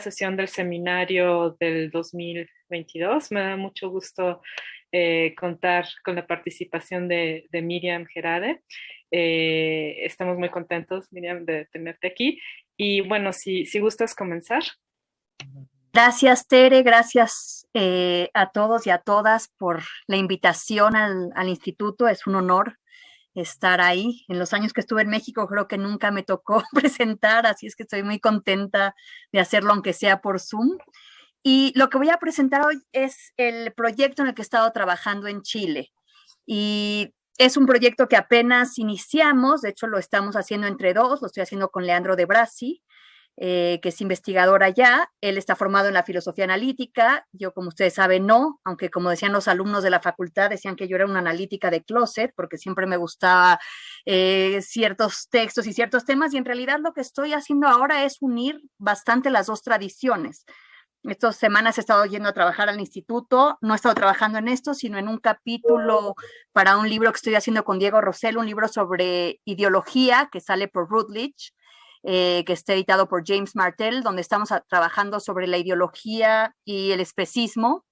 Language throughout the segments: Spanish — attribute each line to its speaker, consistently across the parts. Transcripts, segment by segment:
Speaker 1: Sesión del seminario del 2022. Me da mucho gusto contar con la participación de Miriam Gerade. Estamos muy contentos, Miriam, de tenerte aquí. Y bueno, si gustas comenzar.
Speaker 2: Gracias, Tere, gracias a todos y a todas por la invitación al instituto. Es un honor estar ahí. En los años que estuve en México creo que nunca me tocó presentar, así es que estoy muy contenta de hacerlo aunque sea por Zoom. Y lo que voy a presentar hoy es el proyecto en el que he estado trabajando en Chile. Y es un proyecto que apenas iniciamos, de hecho lo estamos haciendo entre dos, lo estoy haciendo con Leandro de Brasi, que es investigador allá. Él está formado en la filosofía analítica, yo como ustedes saben no, aunque como decían los alumnos de la facultad, decían que yo era una analítica de closet, porque siempre me gustaba ciertos textos y ciertos temas, y en realidad lo que estoy haciendo ahora es unir bastante las dos tradiciones. Estas semanas he estado yendo a trabajar al instituto, no he estado trabajando en esto, sino en un capítulo para un libro que estoy haciendo con Diego Rosell, un libro sobre ideología que sale por Routledge, que está editado por James Martell, donde estamos trabajando sobre la ideología y el especismo,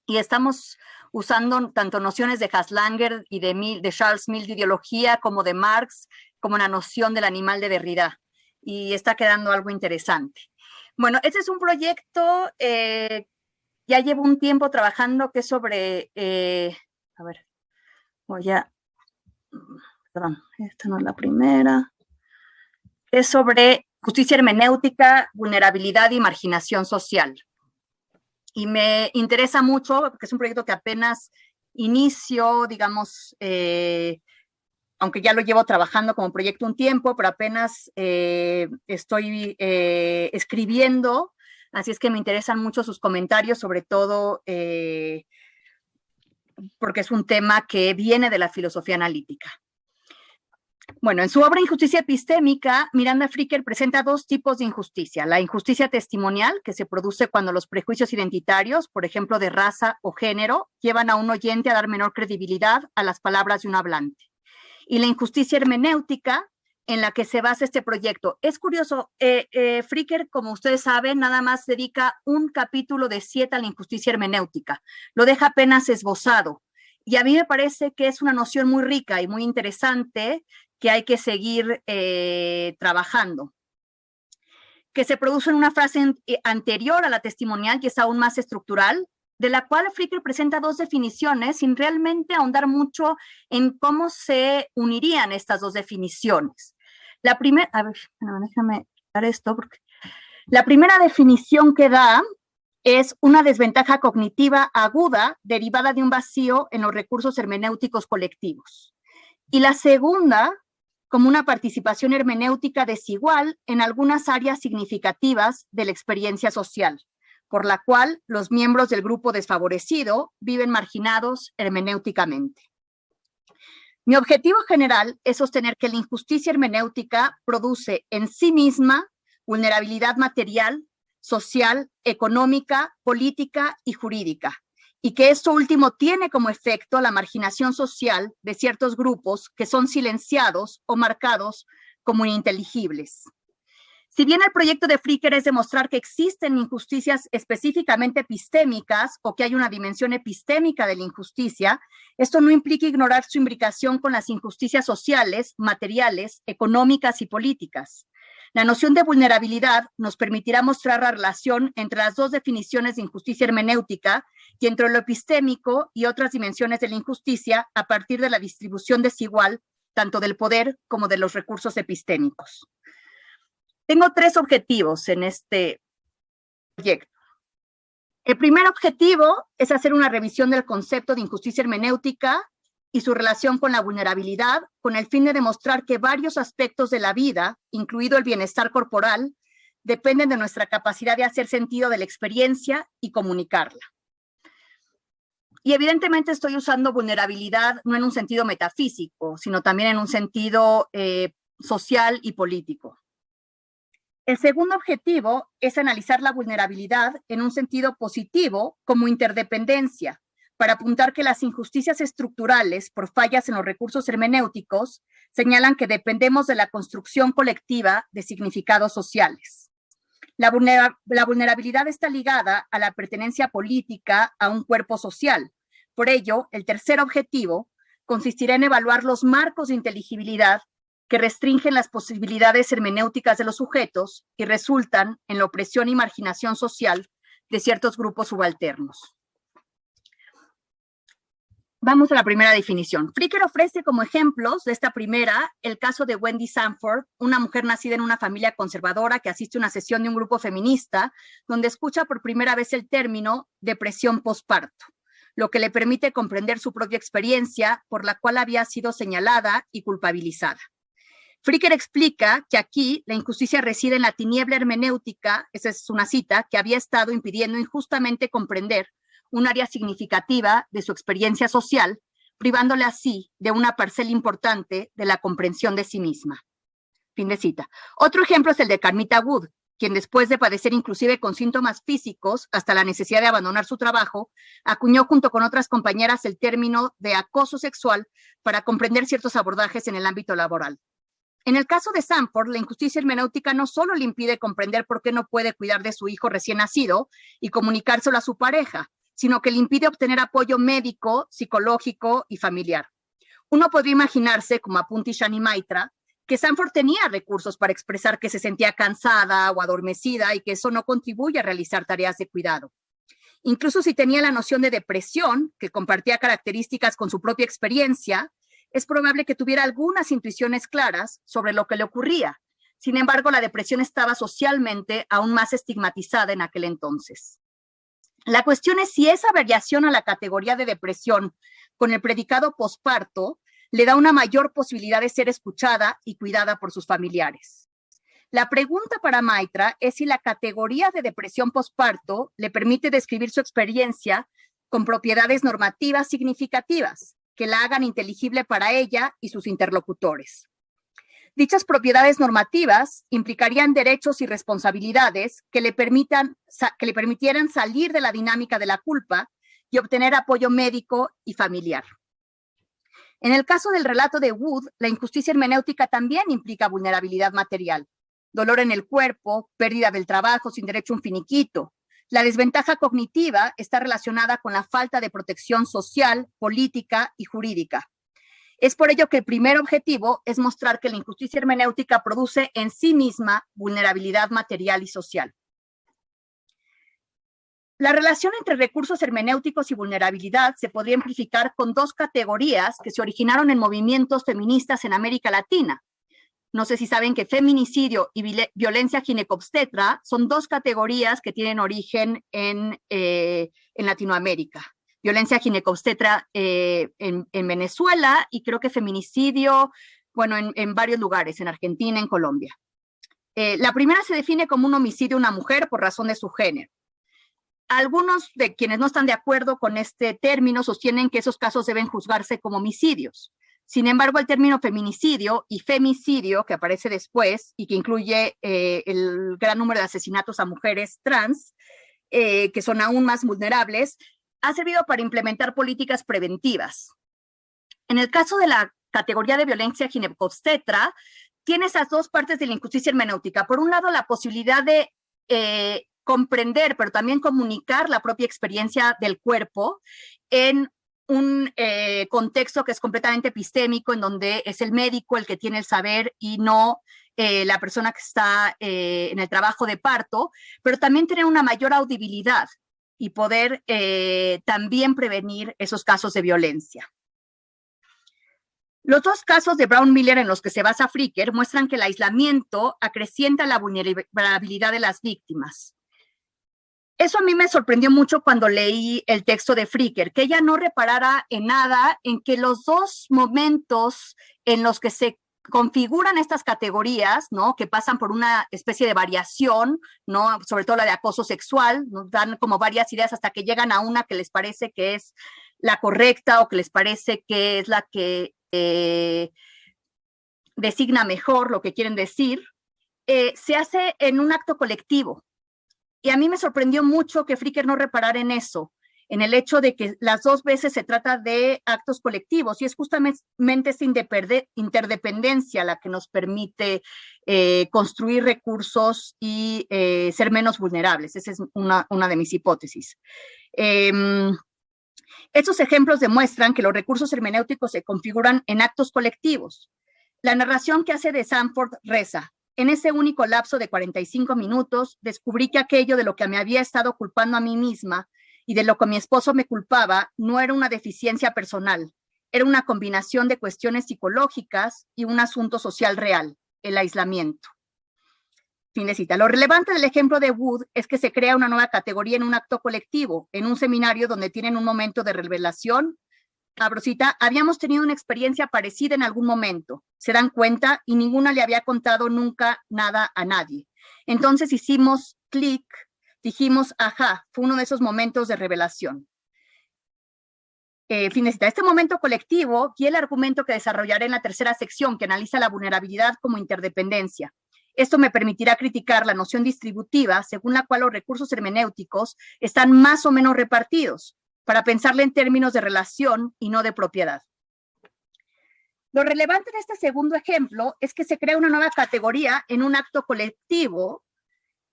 Speaker 2: y estamos usando tanto nociones de Haslanger y de Charles Mill de ideología, como de Marx, como la noción del animal de Derrida, y está quedando algo interesante. Bueno, este es un proyecto, ya llevo un tiempo trabajando, que es sobre, a ver, perdón, esta no es la primera, es sobre justicia hermenéutica, vulnerabilidad y marginación social. Y me interesa mucho, porque es un proyecto que apenas inicio, digamos, aunque ya lo llevo trabajando como proyecto un tiempo, pero apenas estoy escribiendo, así es que me interesan mucho sus comentarios, sobre todo porque es un tema que viene de la filosofía analítica. Bueno, en su obra Injusticia Epistémica, Miranda Fricker presenta dos tipos de injusticia. La injusticia testimonial, que se produce cuando los prejuicios identitarios, por ejemplo, de raza o género, llevan a un oyente a dar menor credibilidad a las palabras de un hablante. Y la injusticia hermenéutica, en la que se basa este proyecto. Es curioso, Fricker, como ustedes saben, nada más dedica un capítulo de 7 a la injusticia hermenéutica. Lo deja apenas esbozado. Y a mí me parece que es una noción muy rica y muy interesante que hay que seguir trabajando. Que se produce en una frase anterior a la testimonial, que es aún más estructural, de la cual Fricker presenta dos definiciones sin realmente ahondar mucho en cómo se unirían estas dos definiciones. La primera, a ver, déjame dar esto, porque la primera definición que da es una desventaja cognitiva aguda derivada de un vacío en los recursos hermenéuticos colectivos. Y la segunda, como una participación hermenéutica desigual en algunas áreas significativas de la experiencia social, por la cual los miembros del grupo desfavorecido viven marginados hermenéuticamente. Mi objetivo general es sostener que la injusticia hermenéutica produce en sí misma vulnerabilidad material, social, económica, política y jurídica, y que esto último tiene como efecto la marginación social de ciertos grupos que son silenciados o marcados como ininteligibles. Si bien el proyecto de Fricker es demostrar que existen injusticias específicamente epistémicas o que hay una dimensión epistémica de la injusticia, esto no implica ignorar su imbricación con las injusticias sociales, materiales, económicas y políticas. La noción de vulnerabilidad nos permitirá mostrar la relación entre las dos definiciones de injusticia hermenéutica y entre lo epistémico y otras dimensiones de la injusticia a partir de la distribución desigual tanto del poder como de los recursos epistémicos. Tengo 3 objetivos en este proyecto. El primer objetivo es hacer una revisión del concepto de injusticia hermenéutica y su relación con la vulnerabilidad, con el fin de demostrar que varios aspectos de la vida, incluido el bienestar corporal, dependen de nuestra capacidad de hacer sentido de la experiencia y comunicarla. Y evidentemente estoy usando vulnerabilidad no en un sentido metafísico, sino también en un sentido social y político. El segundo objetivo es analizar la vulnerabilidad en un sentido positivo como interdependencia, para apuntar que las injusticias estructurales por fallas en los recursos hermenéuticos señalan que dependemos de la construcción colectiva de significados sociales. La vulnerabilidad está ligada a la pertenencia política a un cuerpo social. Por ello, el tercer objetivo consistirá en evaluar los marcos de inteligibilidad que restringen las posibilidades hermenéuticas de los sujetos y resultan en la opresión y marginación social de ciertos grupos subalternos. Vamos a la primera definición. Fricker ofrece como ejemplos de esta primera el caso de Wendy Sanford, una mujer nacida en una familia conservadora que asiste a una sesión de un grupo feminista donde escucha por primera vez el término depresión posparto, lo que le permite comprender su propia experiencia por la cual había sido señalada y culpabilizada. Fricker explica que aquí la injusticia reside en la tiniebla hermenéutica, esa es una cita, que había estado impidiendo injustamente comprender un área significativa de su experiencia social, privándole así de una parcela importante de la comprensión de sí misma. Fin de cita. Otro ejemplo es el de Carmita Wood, quien después de padecer inclusive con síntomas físicos hasta la necesidad de abandonar su trabajo, acuñó junto con otras compañeras el término de acoso sexual para comprender ciertos abordajes en el ámbito laboral. En el caso de Sanford, la injusticia hermenéutica no solo le impide comprender por qué no puede cuidar de su hijo recién nacido y comunicárselo a su pareja, sino que le impide obtener apoyo médico, psicológico y familiar. Uno podría imaginarse, como apunta Ishani Maitra, que Sanford tenía recursos para expresar que se sentía cansada o adormecida y que eso no contribuye a realizar tareas de cuidado. Incluso si tenía la noción de depresión, que compartía características con su propia experiencia, es probable que tuviera algunas intuiciones claras sobre lo que le ocurría. Sin embargo, la depresión estaba socialmente aún más estigmatizada en aquel entonces. La cuestión es si esa variación a la categoría de depresión con el predicado posparto le da una mayor posibilidad de ser escuchada y cuidada por sus familiares. La pregunta para Maitra es si la categoría de depresión posparto le permite describir su experiencia con propiedades normativas significativas que la hagan inteligible para ella y sus interlocutores. Dichas propiedades normativas implicarían derechos y responsabilidades que le permitieran salir de la dinámica de la culpa y obtener apoyo médico y familiar. En el caso del relato de Wood, la injusticia hermenéutica también implica vulnerabilidad material, dolor en el cuerpo, pérdida del trabajo sin derecho a un finiquito. La desventaja cognitiva está relacionada con la falta de protección social, política y jurídica. Es por ello que el primer objetivo es mostrar que la injusticia hermenéutica produce en sí misma vulnerabilidad material y social. La relación entre recursos hermenéuticos y vulnerabilidad se podría amplificar con dos categorías que se originaron en movimientos feministas en América Latina. No sé si saben que feminicidio y violencia ginecobstetra son dos categorías que tienen origen en Latinoamérica. Violencia ginecobstetra en Venezuela y creo que feminicidio, bueno, en varios lugares, en Argentina, en Colombia. La primera se define como un homicidio a una mujer por razón de su género. Algunos de quienes no están de acuerdo con este término sostienen que esos casos deben juzgarse como homicidios. Sin embargo, el término feminicidio y femicidio, que aparece después y que incluye el gran número de asesinatos a mujeres trans, que son aún más vulnerables, ha servido para implementar políticas preventivas. En el caso de la categoría de violencia ginecobstetra, tiene esas dos partes de la injusticia hermenéutica. Por un lado, la posibilidad de comprender, pero también comunicar la propia experiencia del cuerpo en un contexto que es completamente epistémico, en donde es el médico el que tiene el saber y no la persona que está en el trabajo de parto, pero también tener una mayor audibilidad y poder también prevenir esos casos de violencia. Los dos casos de Brown Miller en los que se basa Fricker muestran que el aislamiento acrecienta la vulnerabilidad de las víctimas. Eso a mí me sorprendió mucho cuando leí el texto de Fricker, que ella no reparara en nada en que los dos momentos en los que se configuran estas categorías, ¿no? Que pasan por una especie de variación, ¿no? Sobre todo la de acoso sexual, nos dan como varias ideas hasta que llegan a una que les parece que es la correcta o que les parece que es la que designa mejor lo que quieren decir, se hace en un acto colectivo. Y a mí me sorprendió mucho que Fricker no reparara en eso. en el hecho de que las dos veces se trata de actos colectivos y es justamente esta interdependencia la que nos permite construir recursos y ser menos vulnerables. Esa es una de mis hipótesis. Estos ejemplos demuestran que los recursos hermenéuticos se configuran en actos colectivos. La narración que hace de Sanford reza: en ese único lapso de 45 minutos, descubrí que aquello de lo que me había estado culpando a mí misma y de lo que mi esposo me culpaba no era una deficiencia personal, era una combinación de cuestiones psicológicas y un asunto social real, el aislamiento. Fin de cita. Lo relevante del ejemplo de Wood es que se crea una nueva categoría en un acto colectivo, en un seminario donde tienen un momento de revelación. Abro cita: habíamos tenido una experiencia parecida en algún momento, se dan cuenta, y ninguna le había contado nunca nada a nadie. Entonces hicimos clic, dijimos, ajá, fue uno de esos momentos de revelación. Fin de cita. Este momento colectivo y el argumento que desarrollaré en la tercera sección, que analiza la vulnerabilidad como interdependencia. Esto me permitirá criticar la noción distributiva según la cual los recursos hermenéuticos están más o menos repartidos, para pensarla en términos de relación y no de propiedad. Lo relevante de este segundo ejemplo es que se crea una nueva categoría en un acto colectivo.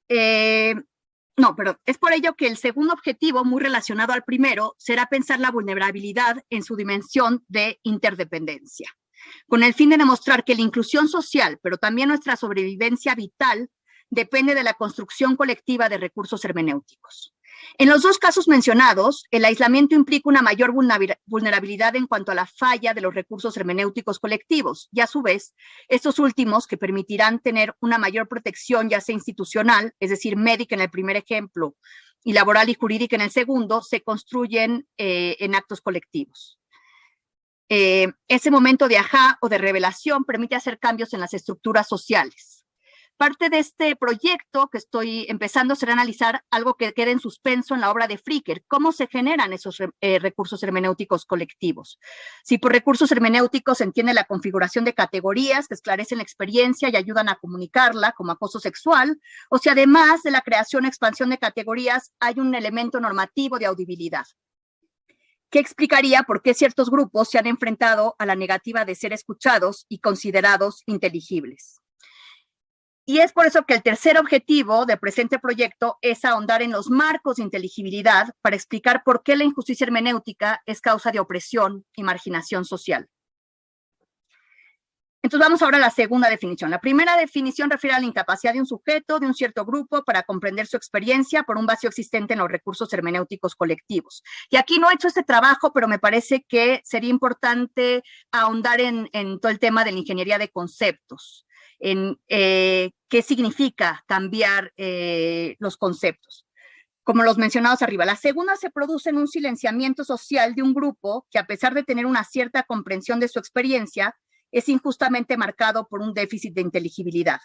Speaker 2: Es por ello que el segundo objetivo, muy relacionado al primero, será pensar la vulnerabilidad en su dimensión de interdependencia, con el fin de demostrar que la inclusión social, pero también nuestra sobrevivencia vital, depende de la construcción colectiva de recursos hermenéuticos. En los dos casos mencionados, el aislamiento implica una mayor vulnerabilidad en cuanto a la falla de los recursos hermenéuticos colectivos, y a su vez, estos últimos, que permitirán tener una mayor protección, ya sea institucional, es decir, médica en el primer ejemplo, y laboral y jurídica en el segundo, se construyen en actos colectivos. Ese momento de ajá o de revelación permite hacer cambios en las estructuras sociales. Parte de este proyecto que estoy empezando será analizar algo que queda en suspenso en la obra de Fricker: cómo se generan esos recursos hermenéuticos colectivos. Si por recursos hermenéuticos se entiende la configuración de categorías que esclarecen la experiencia y ayudan a comunicarla, como acoso sexual, o si además de la creación o expansión de categorías hay un elemento normativo de audibilidad, que explicaría por qué ciertos grupos se han enfrentado a la negativa de ser escuchados y considerados inteligibles. Y es por eso que el tercer objetivo del presente proyecto es ahondar en los marcos de inteligibilidad para explicar por qué la injusticia hermenéutica es causa de opresión y marginación social. Entonces vamos ahora a la segunda definición. La primera definición refiere a la incapacidad de un sujeto, de un cierto grupo, para comprender su experiencia por un vacío existente en los recursos hermenéuticos colectivos. Y aquí no he hecho este trabajo, pero me parece que sería importante ahondar en todo el tema de la ingeniería de conceptos, en qué significa cambiar los conceptos. Como los mencionados arriba, la segunda se produce en un silenciamiento social de un grupo que, a pesar de tener una cierta comprensión de su experiencia, es injustamente marcado por un déficit de inteligibilidad.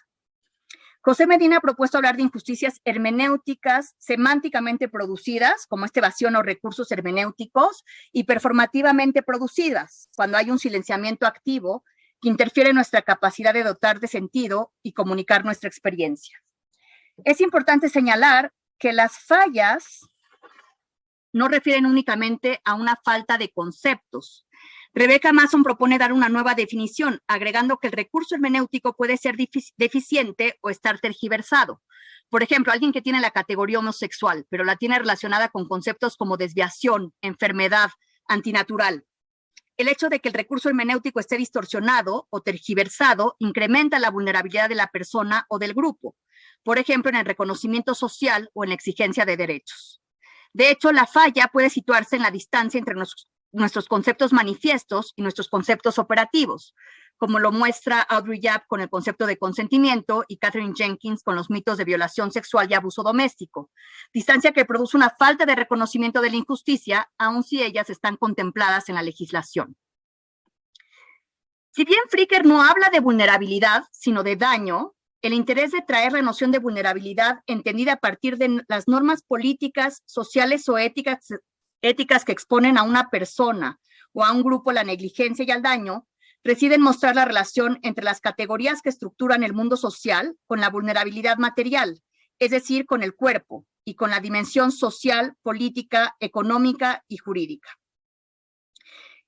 Speaker 2: José Medina ha propuesto hablar de injusticias hermenéuticas semánticamente producidas, como este vacío en los recursos hermenéuticos, y performativamente producidas, cuando hay un silenciamiento activo que interfiere en nuestra capacidad de dotar de sentido y comunicar nuestra experiencia. Es importante señalar que las fallas no refieren únicamente a una falta de conceptos. Rebecca Mason propone dar una nueva definición, agregando que el recurso hermenéutico puede ser deficiente o estar tergiversado. Por ejemplo, alguien que tiene la categoría homosexual, pero la tiene relacionada con conceptos como desviación, enfermedad, antinatural. El hecho de que el recurso hermenéutico esté distorsionado o tergiversado incrementa la vulnerabilidad de la persona o del grupo, por ejemplo, en el reconocimiento social o en la exigencia de derechos. De hecho, la falla puede situarse en la distancia entre nuestros conceptos manifiestos y nuestros conceptos operativos, como lo muestra Audrey Yapp con el concepto de consentimiento y Catherine Jenkins con los mitos de violación sexual y abuso doméstico, distancia que produce una falta de reconocimiento de la injusticia, aun si ellas están contempladas en la legislación. Si bien Fricker no habla de vulnerabilidad, sino de daño, el interés de traer la noción de vulnerabilidad entendida a partir de las normas políticas, sociales o éticas que exponen a una persona o a un grupo a la negligencia y al daño, reside en mostrar la relación entre las categorías que estructuran el mundo social con la vulnerabilidad material, es decir, con el cuerpo y con la dimensión social, política, económica y jurídica.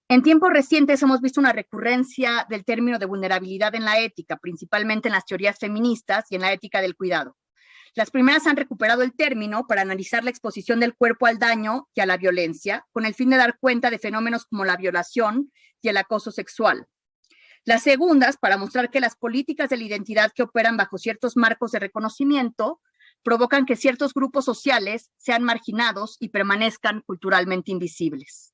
Speaker 2: En tiempos recientes hemos visto una recurrencia del término de vulnerabilidad en la ética, principalmente en las teorías feministas y en la ética del cuidado. Las primeras han recuperado el término para analizar la exposición del cuerpo al daño y a la violencia, con el fin de dar cuenta de fenómenos como la violación y el acoso sexual. Las segundas, para mostrar que las políticas de la identidad que operan bajo ciertos marcos de reconocimiento provocan que ciertos grupos sociales sean marginados y permanezcan culturalmente invisibles.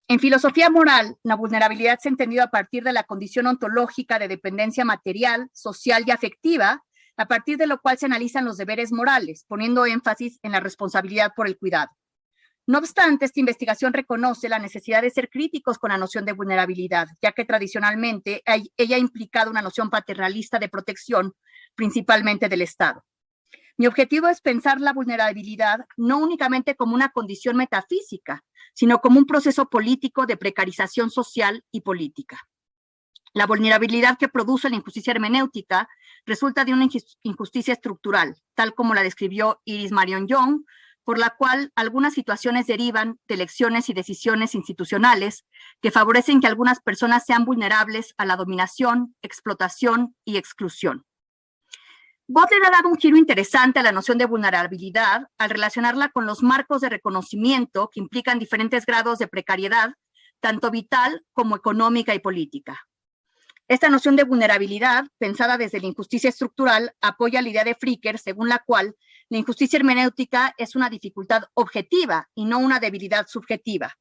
Speaker 2: En filosofía moral, la vulnerabilidad se ha entendido a partir de la condición ontológica de dependencia material, social y afectiva, a partir de lo cual se analizan los deberes morales, poniendo énfasis en la responsabilidad por el cuidado. No obstante, esta investigación reconoce la necesidad de ser críticos con la noción de vulnerabilidad, ya que tradicionalmente ella ha implicado una noción paternalista de protección, principalmente del Estado. Mi objetivo es pensar la vulnerabilidad no únicamente como una condición metafísica, sino como un proceso político de precarización social y política. La vulnerabilidad que produce la injusticia hermenéutica resulta de una injusticia estructural, tal como la describió Iris Marion Young, por la cual algunas situaciones derivan de elecciones y decisiones institucionales que favorecen que algunas personas sean vulnerables a la dominación, explotación y exclusión. Butler ha dado un giro interesante a la noción de vulnerabilidad al relacionarla con los marcos de reconocimiento que implican diferentes grados de precariedad, tanto vital como económica y política. Esta noción de vulnerabilidad, pensada desde la injusticia estructural, apoya la idea de Fricker, según la cual la injusticia hermenéutica es una dificultad objetiva y no una debilidad subjetiva.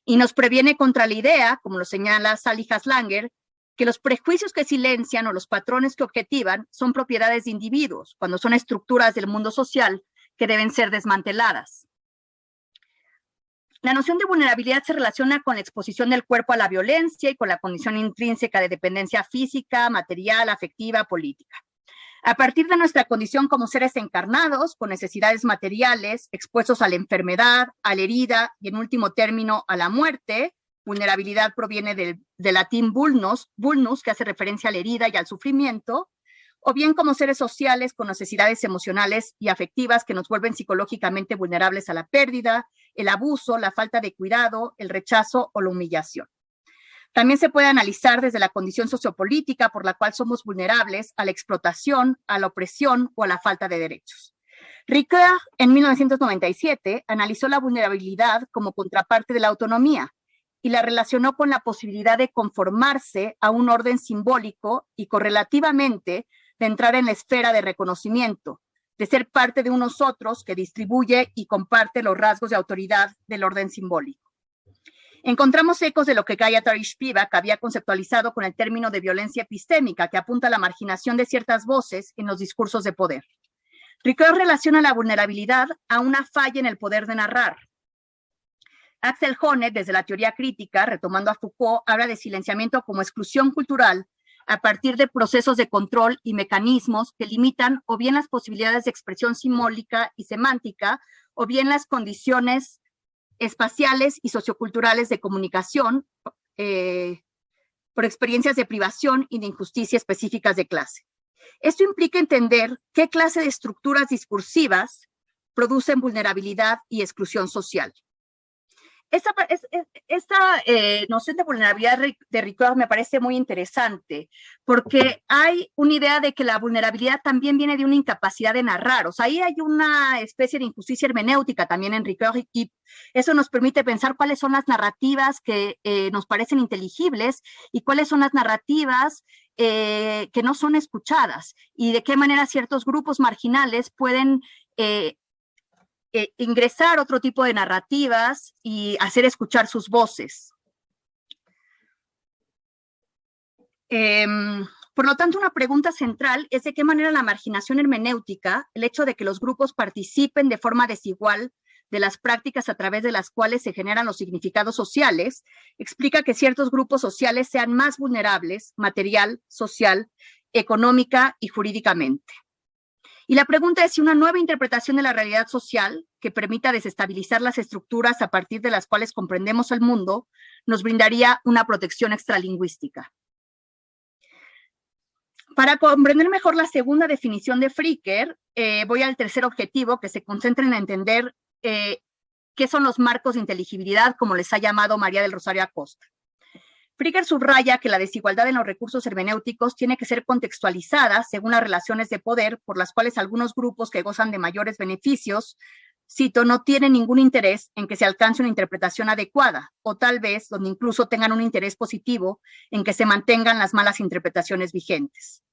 Speaker 2: Y nos previene contra la idea, como lo señala Sally Haslanger, que los prejuicios que silencian o los patrones que objetivan son propiedades de individuos, cuando son estructuras del mundo social que deben ser desmanteladas. La noción de vulnerabilidad se relaciona con la exposición del cuerpo a la violencia y con la condición intrínseca de dependencia física, material, afectiva, política. A partir de nuestra condición como seres encarnados, con necesidades materiales, expuestos a la enfermedad, a la herida y, en último término, a la muerte, vulnerabilidad proviene del latín vulnus, que hace referencia a la herida y al sufrimiento, o bien como seres sociales con necesidades emocionales y afectivas que nos vuelven psicológicamente vulnerables a la pérdida, el abuso, la falta de cuidado, el rechazo o la humillación. También se puede analizar desde la condición sociopolítica por la cual somos vulnerables a la explotación, a la opresión o a la falta de derechos. Ricoeur, en 1997, analizó la vulnerabilidad como contraparte de la autonomía y la relacionó con la posibilidad de conformarse a un orden simbólico y correlativamente de entrar en la esfera de reconocimiento, de ser parte de unos otros que distribuye y comparte los rasgos de autoridad del orden simbólico. Encontramos ecos de lo que Gayatri Spivak había conceptualizado con el término de violencia epistémica, que apunta a la marginación de ciertas voces en los discursos de poder. Ricoeur relaciona la vulnerabilidad a una falla en el poder de narrar. Axel Honneth, desde la teoría crítica, retomando a Foucault, habla de silenciamiento como exclusión cultural a partir de procesos de control y mecanismos que limitan o bien las posibilidades de expresión simbólica y semántica, o bien las condiciones espaciales y socioculturales de comunicación por experiencias de privación y de injusticia específicas de clase. Esto implica entender qué clase de estructuras discursivas producen vulnerabilidad y exclusión social. Esta noción de vulnerabilidad de Ricoeur me parece muy interesante porque hay una idea de que la vulnerabilidad también viene de una incapacidad de narrar. O sea, ahí hay una especie de injusticia hermenéutica también en Ricoeur y eso nos permite pensar cuáles son las narrativas que nos parecen inteligibles y cuáles son las narrativas que no son escuchadas y de qué manera ciertos grupos marginales pueden ingresar otro tipo de narrativas y hacer escuchar sus voces. Por lo tanto, una pregunta central es de qué manera la marginación hermenéutica, el hecho de que los grupos participen de forma desigual de las prácticas a través de las cuales se generan los significados sociales, explica que ciertos grupos sociales sean más vulnerables material, social, económica y jurídicamente. Y la pregunta es si una nueva interpretación de la realidad social que permita desestabilizar las estructuras a partir de las cuales comprendemos el mundo nos brindaría una protección extralingüística. Para comprender mejor la segunda definición de Fricker, voy al tercer objetivo, que se concentra en entender qué son los marcos de inteligibilidad, como les ha llamado María del Rosario Acosta. Fricker subraya que la desigualdad en los recursos hermenéuticos tiene que ser contextualizada según las relaciones de poder por las cuales algunos grupos que gozan de mayores beneficios, cito, no tienen ningún interés en que se alcance una interpretación adecuada, o tal vez donde incluso tengan un interés positivo en que se mantengan las malas interpretaciones vigentes.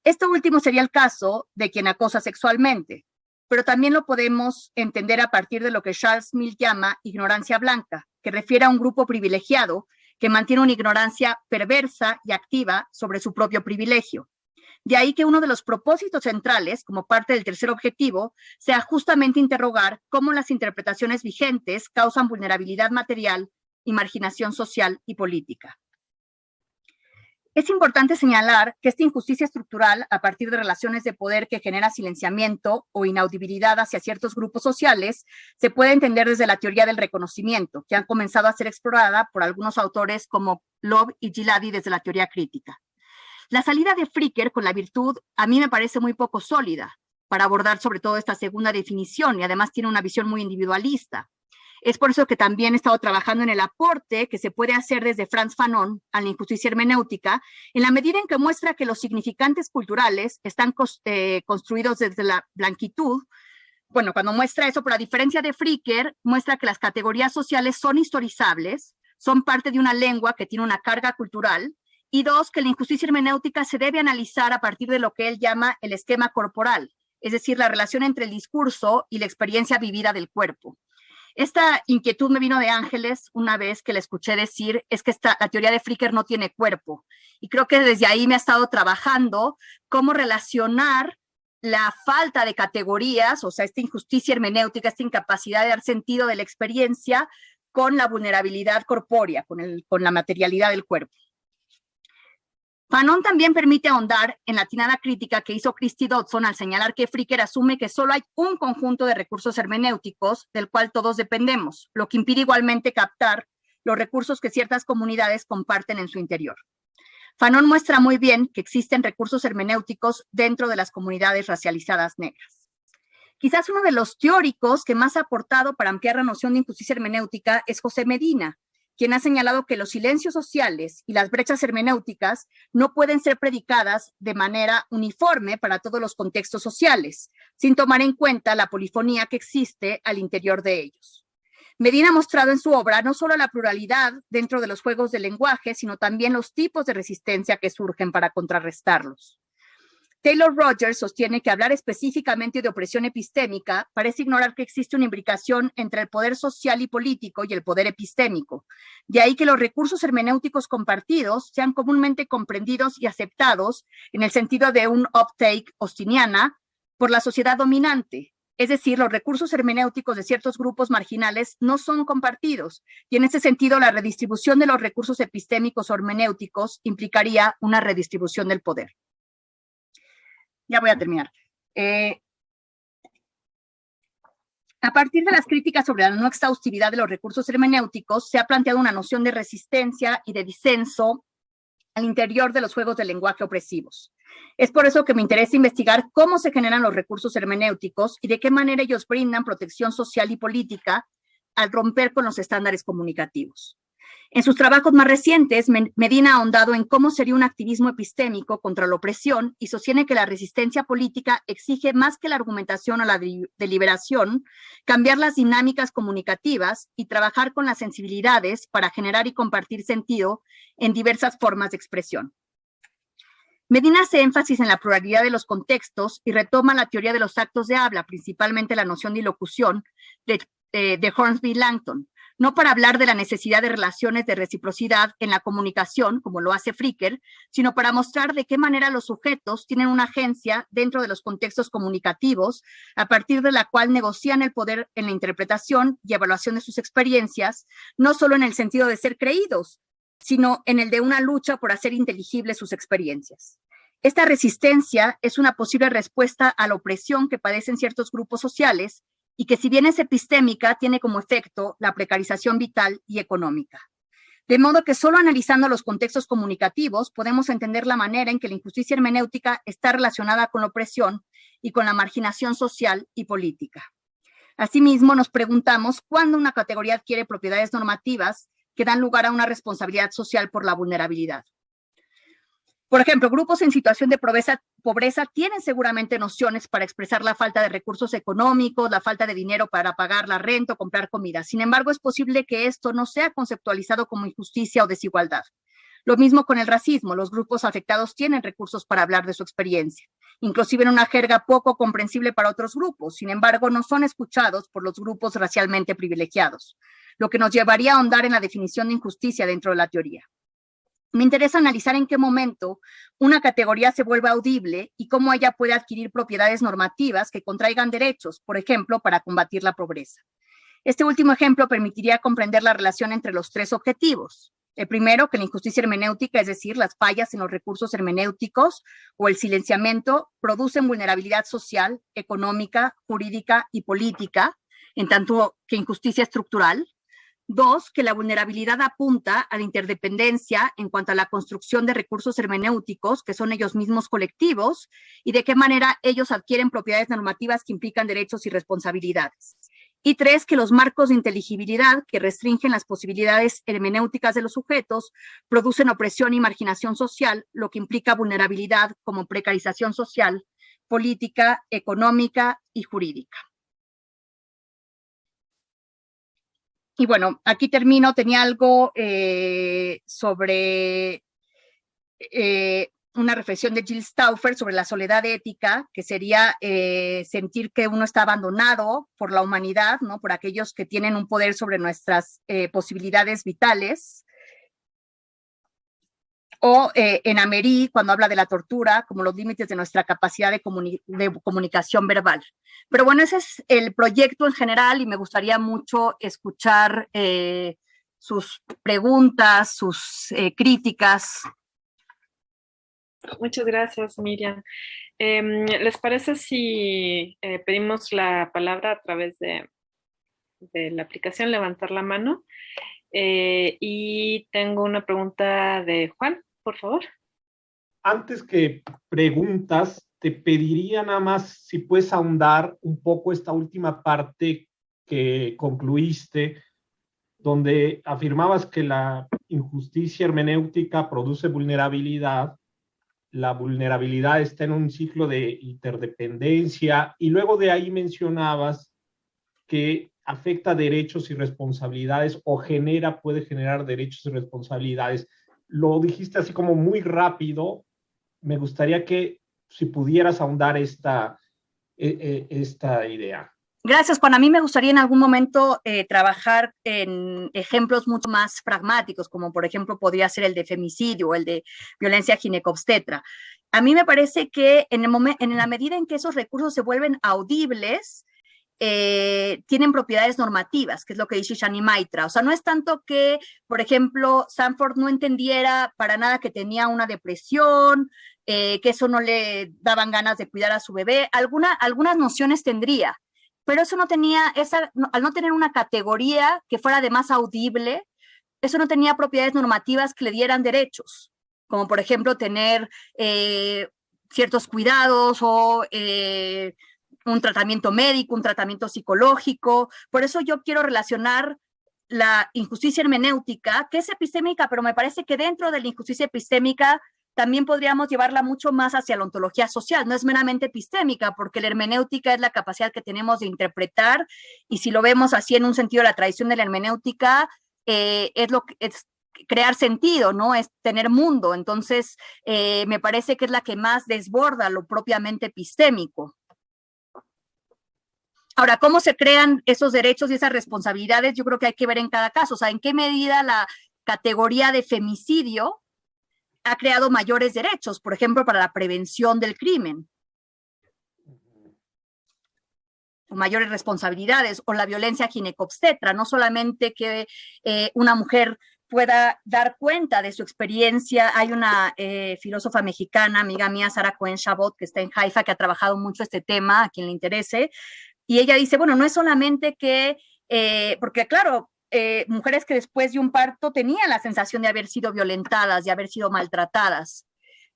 Speaker 2: Esto último sería el caso de quien acosa sexualmente, pero también lo podemos entender a partir de lo que Charles Mill llama ignorancia blanca, que refiere a un grupo privilegiado que mantiene una ignorancia perversa y activa sobre su propio privilegio. De ahí que uno de los propósitos centrales, como parte del tercer objetivo, sea justamente interrogar cómo las interpretaciones vigentes causan vulnerabilidad material y marginación social y política. Es importante señalar que esta injusticia estructural, a partir de relaciones de poder que genera silenciamiento o inaudibilidad hacia ciertos grupos sociales, se puede entender desde la teoría del reconocimiento, que han comenzado a ser explorada por algunos autores como Love y Giladi desde la teoría crítica. La salida de Fricker con la virtud a mí me parece muy poco sólida para abordar sobre todo esta segunda definición, y además tiene una visión muy individualista. Es por eso que también he estado trabajando en el aporte que se puede hacer desde Frantz Fanon a la injusticia hermenéutica, en la medida en que muestra que los significantes culturales están construidos desde la blanquitud. Bueno, cuando muestra eso, pero a diferencia de Fricker, muestra que las categorías sociales son historizables, son parte de una lengua que tiene una carga cultural, y dos, que la injusticia hermenéutica se debe analizar a partir de lo que él llama el esquema corporal, es decir, la relación entre el discurso y la experiencia vivida del cuerpo. Esta inquietud me vino de Ángeles una vez que le escuché decir, es que la teoría de Fricker no tiene cuerpo. Y creo que desde ahí me ha estado trabajando cómo relacionar la falta de categorías, o sea, esta injusticia hermenéutica, esta incapacidad de dar sentido de la experiencia con la vulnerabilidad corpórea, con la materialidad del cuerpo. Fanon también permite ahondar en la atinada crítica que hizo Christy Dodson al señalar que Fricker asume que solo hay un conjunto de recursos hermenéuticos del cual todos dependemos, lo que impide igualmente captar los recursos que ciertas comunidades comparten en su interior. Fanon muestra muy bien que existen recursos hermenéuticos dentro de las comunidades racializadas negras. Quizás uno de los teóricos que más ha aportado para ampliar la noción de injusticia hermenéutica es José Medina, quien ha señalado que los silencios sociales y las brechas hermenéuticas no pueden ser predicadas de manera uniforme para todos los contextos sociales, sin tomar en cuenta la polifonía que existe al interior de ellos. Medina ha mostrado en su obra no solo la pluralidad dentro de los juegos del lenguaje, sino también los tipos de resistencia que surgen para contrarrestarlos. Taylor Rogers sostiene que hablar específicamente de opresión epistémica parece ignorar que existe una imbricación entre el poder social y político y el poder epistémico. De ahí que los recursos hermenéuticos compartidos sean comúnmente comprendidos y aceptados en el sentido de un uptake austiniana por la sociedad dominante. Es decir, los recursos hermenéuticos de ciertos grupos marginales no son compartidos, y en ese sentido la redistribución de los recursos epistémicos o hermenéuticos implicaría una redistribución del poder. Ya voy a terminar. A partir de las críticas sobre la no exhaustividad de los recursos hermenéuticos, se ha planteado una noción de resistencia y de disenso al interior de los juegos del lenguaje opresivos. Es por eso que me interesa investigar cómo se generan los recursos hermenéuticos y de qué manera ellos brindan protección social y política al romper con los estándares comunicativos. En sus trabajos más recientes, Medina ha ahondado en cómo sería un activismo epistémico contra la opresión y sostiene que la resistencia política exige más que la argumentación o la deliberación, cambiar las dinámicas comunicativas y trabajar con las sensibilidades para generar y compartir sentido en diversas formas de expresión. Medina hace énfasis en la pluralidad de los contextos y retoma la teoría de los actos de habla, principalmente la noción de ilocución de Hornsby y Langton, no para hablar de la necesidad de relaciones de reciprocidad en la comunicación, como lo hace Fricker, sino para mostrar de qué manera los sujetos tienen una agencia dentro de los contextos comunicativos, a partir de la cual negocian el poder en la interpretación y evaluación de sus experiencias, no solo en el sentido de ser creídos, sino en el de una lucha por hacer inteligibles sus experiencias. Esta resistencia es una posible respuesta a la opresión que padecen ciertos grupos sociales y que, si bien es epistémica, tiene como efecto la precarización vital y económica. De modo que solo analizando los contextos comunicativos podemos entender la manera en que la injusticia hermenéutica está relacionada con la opresión y con la marginación social y política. Asimismo, nos preguntamos cuándo una categoría adquiere propiedades normativas que dan lugar a una responsabilidad social por la vulnerabilidad. Por ejemplo, grupos en situación de pobreza tienen seguramente nociones para expresar la falta de recursos económicos, la falta de dinero para pagar la renta o comprar comida. Sin embargo, es posible que esto no sea conceptualizado como injusticia o desigualdad. Lo mismo con el racismo. Los grupos afectados tienen recursos para hablar de su experiencia, inclusive en una jerga poco comprensible para otros grupos. Sin embargo, no son escuchados por los grupos racialmente privilegiados, lo que nos llevaría a ahondar en la definición de injusticia dentro de la teoría. Me interesa analizar en qué momento una categoría se vuelve audible y cómo ella puede adquirir propiedades normativas que contraigan derechos, por ejemplo, para combatir la pobreza. Este último ejemplo permitiría comprender la relación entre los tres objetivos. El primero, que la injusticia hermenéutica, es decir, las fallas en los recursos hermenéuticos o el silenciamiento, producen vulnerabilidad social, económica, jurídica y política, en tanto que injusticia estructural. Dos, que la vulnerabilidad apunta a la interdependencia en cuanto a la construcción de recursos hermenéuticos, que son ellos mismos colectivos, y de qué manera ellos adquieren propiedades normativas que implican derechos y responsabilidades. Y tres, que los marcos de inteligibilidad que restringen las posibilidades hermenéuticas de los sujetos producen opresión y marginación social, lo que implica vulnerabilidad como precarización social, política, económica y jurídica. Y bueno, aquí termino. Tenía algo sobre una reflexión de Jill Stauffer sobre la soledad ética, que sería sentir que uno está abandonado por la humanidad, ¿no? Por aquellos que tienen un poder sobre nuestras posibilidades vitales. O en Améry, cuando habla de la tortura, como los límites de nuestra capacidad de comunicación verbal. Pero bueno, ese es el proyecto en general y me gustaría mucho escuchar sus preguntas, sus críticas.
Speaker 1: Muchas gracias, Miriam. ¿Les parece si pedimos la palabra a través de la aplicación Levantar la Mano? Y tengo una pregunta de Juan, por favor.
Speaker 3: Antes que preguntas, te pediría nada más si puedes ahondar un poco esta última parte que concluiste, donde afirmabas que la injusticia hermenéutica produce vulnerabilidad, la vulnerabilidad está en un ciclo de interdependencia, y luego de ahí mencionabas que afecta derechos y responsabilidades o puede generar derechos y responsabilidades. Lo dijiste así como muy rápido. Me gustaría que si pudieras ahondar esta idea.
Speaker 2: Gracias, Juan. A mí me gustaría en algún momento trabajar en ejemplos mucho más pragmáticos, como por ejemplo podría ser el de femicidio o el de violencia ginecobstetra. A mí me parece que en la medida en que esos recursos se vuelven audibles, tienen propiedades normativas, que es lo que dice Shani Maitra. O sea, no es tanto que, por ejemplo, Sanford no entendiera para nada que tenía una depresión, que eso no le daban ganas de cuidar a su bebé. Algunas nociones tendría, pero eso no tenía, al no tener una categoría que fuera además audible, eso no tenía propiedades normativas que le dieran derechos, como por ejemplo tener ciertos cuidados o un tratamiento médico, un tratamiento psicológico. Por eso yo quiero relacionar la injusticia hermenéutica, que es epistémica, pero me parece que dentro de la injusticia epistémica también podríamos llevarla mucho más hacia la ontología social. No es meramente epistémica, porque la hermenéutica es la capacidad que tenemos de interpretar, y si lo vemos así en un sentido, la tradición de la hermenéutica es crear sentido, ¿no? Es tener mundo. Entonces, me parece que es la que más desborda lo propiamente epistémico. Ahora, ¿cómo se crean esos derechos y esas responsabilidades? Yo creo que hay que ver en cada caso. O sea, ¿en qué medida la categoría de femicidio ha creado mayores derechos, por ejemplo, para la prevención del crimen? O mayores responsabilidades, o la violencia ginecobstetra, no solamente que una mujer pueda dar cuenta de su experiencia. Hay una filósofa mexicana, amiga mía, Sara Cohen Chabot, que está en Haifa, que ha trabajado mucho este tema, a quien le interese, y ella dice, bueno, no es solamente que, porque claro, mujeres que después de un parto tenían la sensación de haber sido violentadas, de haber sido maltratadas.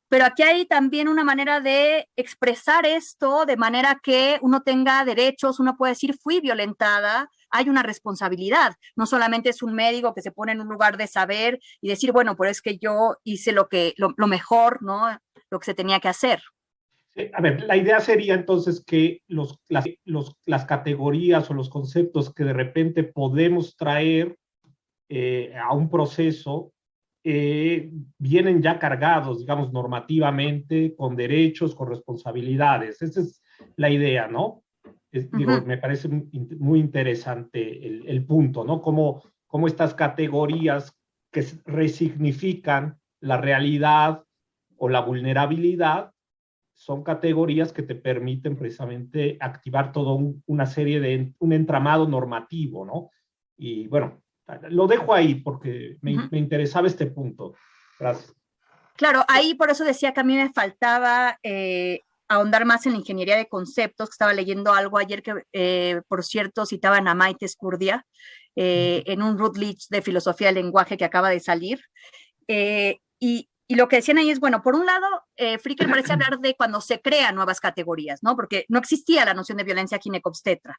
Speaker 2: Pero aquí hay también una manera de expresar esto de manera que uno tenga derechos, uno puede decir fui violentada, hay una responsabilidad, no solamente es un médico que se pone en un lugar de saber y decir, bueno, pero es que yo hice lo mejor, ¿no? Lo que se tenía que hacer.
Speaker 3: A ver, la idea sería entonces que las categorías o los conceptos que de repente podemos traer a un proceso vienen ya cargados, digamos, normativamente, con derechos, con responsabilidades. Esa es la idea, ¿no? Digo, me parece muy interesante el punto, ¿no? Cómo estas categorías que resignifican la realidad o la vulnerabilidad son categorías que te permiten precisamente activar toda una serie de un entramado normativo, ¿no? Y bueno, lo dejo ahí porque me interesaba este punto. Gracias.
Speaker 2: Claro, ahí por eso decía que a mí me faltaba ahondar más en la ingeniería de conceptos, que estaba leyendo algo ayer que, por cierto, citaban a Maite Escurdia en un Routledge de filosofía del lenguaje que acaba de salir. Y lo que decían ahí es, bueno, por un lado, Fricker parece hablar de cuando se crean nuevas categorías, ¿no? Porque no existía la noción de violencia ginecobstetra,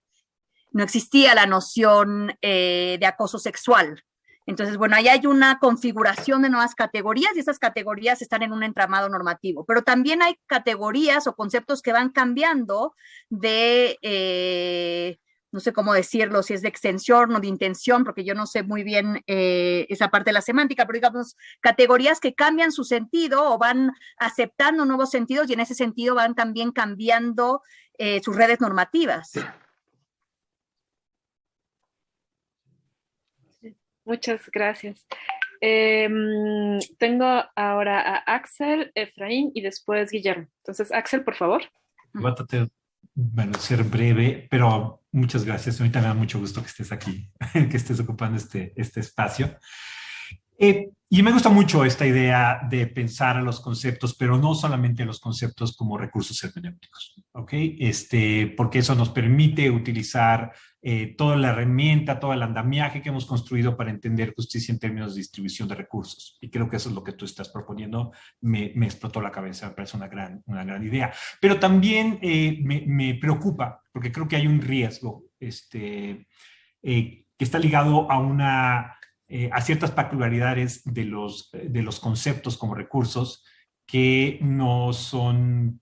Speaker 2: no existía la noción de acoso sexual. Entonces, bueno, ahí hay una configuración de nuevas categorías y esas categorías están en un entramado normativo. Pero también hay categorías o conceptos que van cambiando de, no sé cómo decirlo, si es de extensión o de intención, porque yo no sé muy bien esa parte de la semántica, pero digamos, categorías que cambian su sentido o van aceptando nuevos sentidos y en ese sentido van también cambiando sus redes normativas.
Speaker 1: Muchas gracias. Tengo ahora a Axel, Efraín y después Guillermo. Entonces, Axel, por favor.
Speaker 4: Voy a tratar, bueno, ser breve, pero muchas gracias. Ahorita me da mucho gusto que estés aquí, que estés ocupando este espacio. Y me gusta mucho esta idea de pensar a los conceptos, pero no solamente los conceptos como recursos hermenéuticos, ¿ok? Porque eso nos permite utilizar toda la herramienta, todo el andamiaje que hemos construido para entender justicia en términos de distribución de recursos. Y creo que eso es lo que tú estás proponiendo. Me explotó la cabeza, me parece una gran idea. Pero también me preocupa, porque creo que hay un riesgo que está ligado a ciertas peculiaridades de los conceptos como recursos que no son